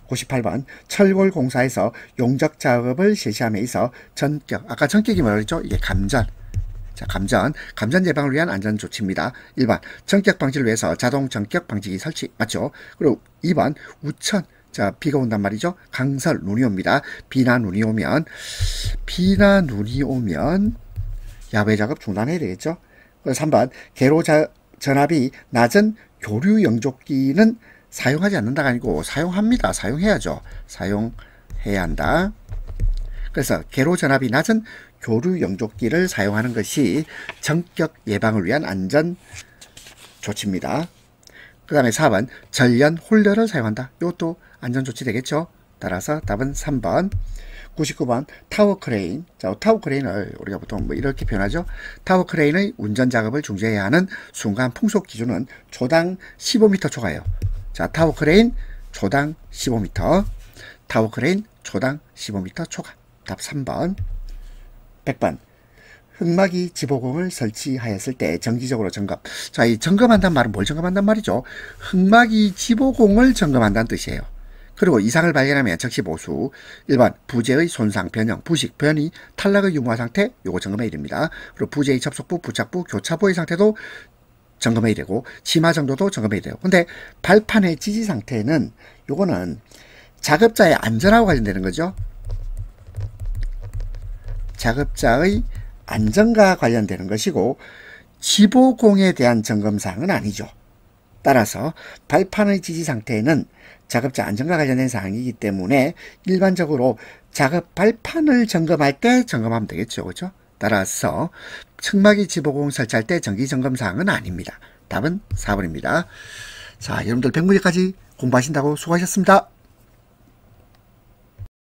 98번, 철골 공사에서 용적 작업을 실시함에 있어 전격, 아까 전격이 뭐라 그랬죠? 이게 감전. 자, 감전 예방을 위한 안전 조치입니다. 1번, 전격 방지를 위해서 자동 전격 방지기 설치. 맞죠? 그리고 2번, 우천. 자, 비가 온단 말이죠. 강설, 눈이 옵니다. 비나 눈이 오면 야외 작업 중단해야 되겠죠. 3번, 계로 전압이 낮은 교류 영족기는 사용하지 않는다가 아니고 사용합니다. 사용해야죠. 사용해야 한다. 그래서 계로 전압이 낮은 교류 영족기를 사용하는 것이 전격 예방을 위한 안전 조치입니다. 그 다음에 4번, 전련 홀더를 사용한다. 이것도 안전조치 되겠죠. 따라서 답은 3번. 99번, 타워 크레인. 자, 타워 크레인을 우리가 보통 뭐 이렇게 표현하죠. 타워 크레인의 운전 작업을 중지해야 하는 순간 풍속 기준은 초당 15m 초과예요. 자, 타워 크레인 초당 15m. 타워 크레인 초당 15m 초과. 답 3번. 100번, 흙막이 지보공을 설치하였을 때 정기적으로 점검. 자, 이 점검한다는 말은 뭘 점검한단 말이죠? 흙막이 지보공을 점검한다는 뜻이에요. 그리고 이상을 발견하면 즉시 보수. 1번, 부재의 손상, 변형, 부식, 변이, 탈락의 유무화 상태, 요거 점검해야 됩니다. 그리고 부재의 접속부, 부착부, 교차부의 상태도 점검해야 되고, 심화 정도도 점검해야 돼요. 근데 발판의 지지 상태는 요거는 작업자의 안전하고 관련되는 거죠. 작업자의 안전과 관련되는 것이고 지보공에 대한 점검사항은 아니죠. 따라서 발판의 지지 상태는 작업자 안전과 관련된 사항이기 때문에 일반적으로 작업 발판을 점검할 때 점검하면 되겠죠. 그렇죠? 따라서 층막이 지보공 설치할 때 정기 점검 사항은 아닙니다. 답은 4번입니다. 자, 여러분들 100문제까지 공부하신다고 수고하셨습니다.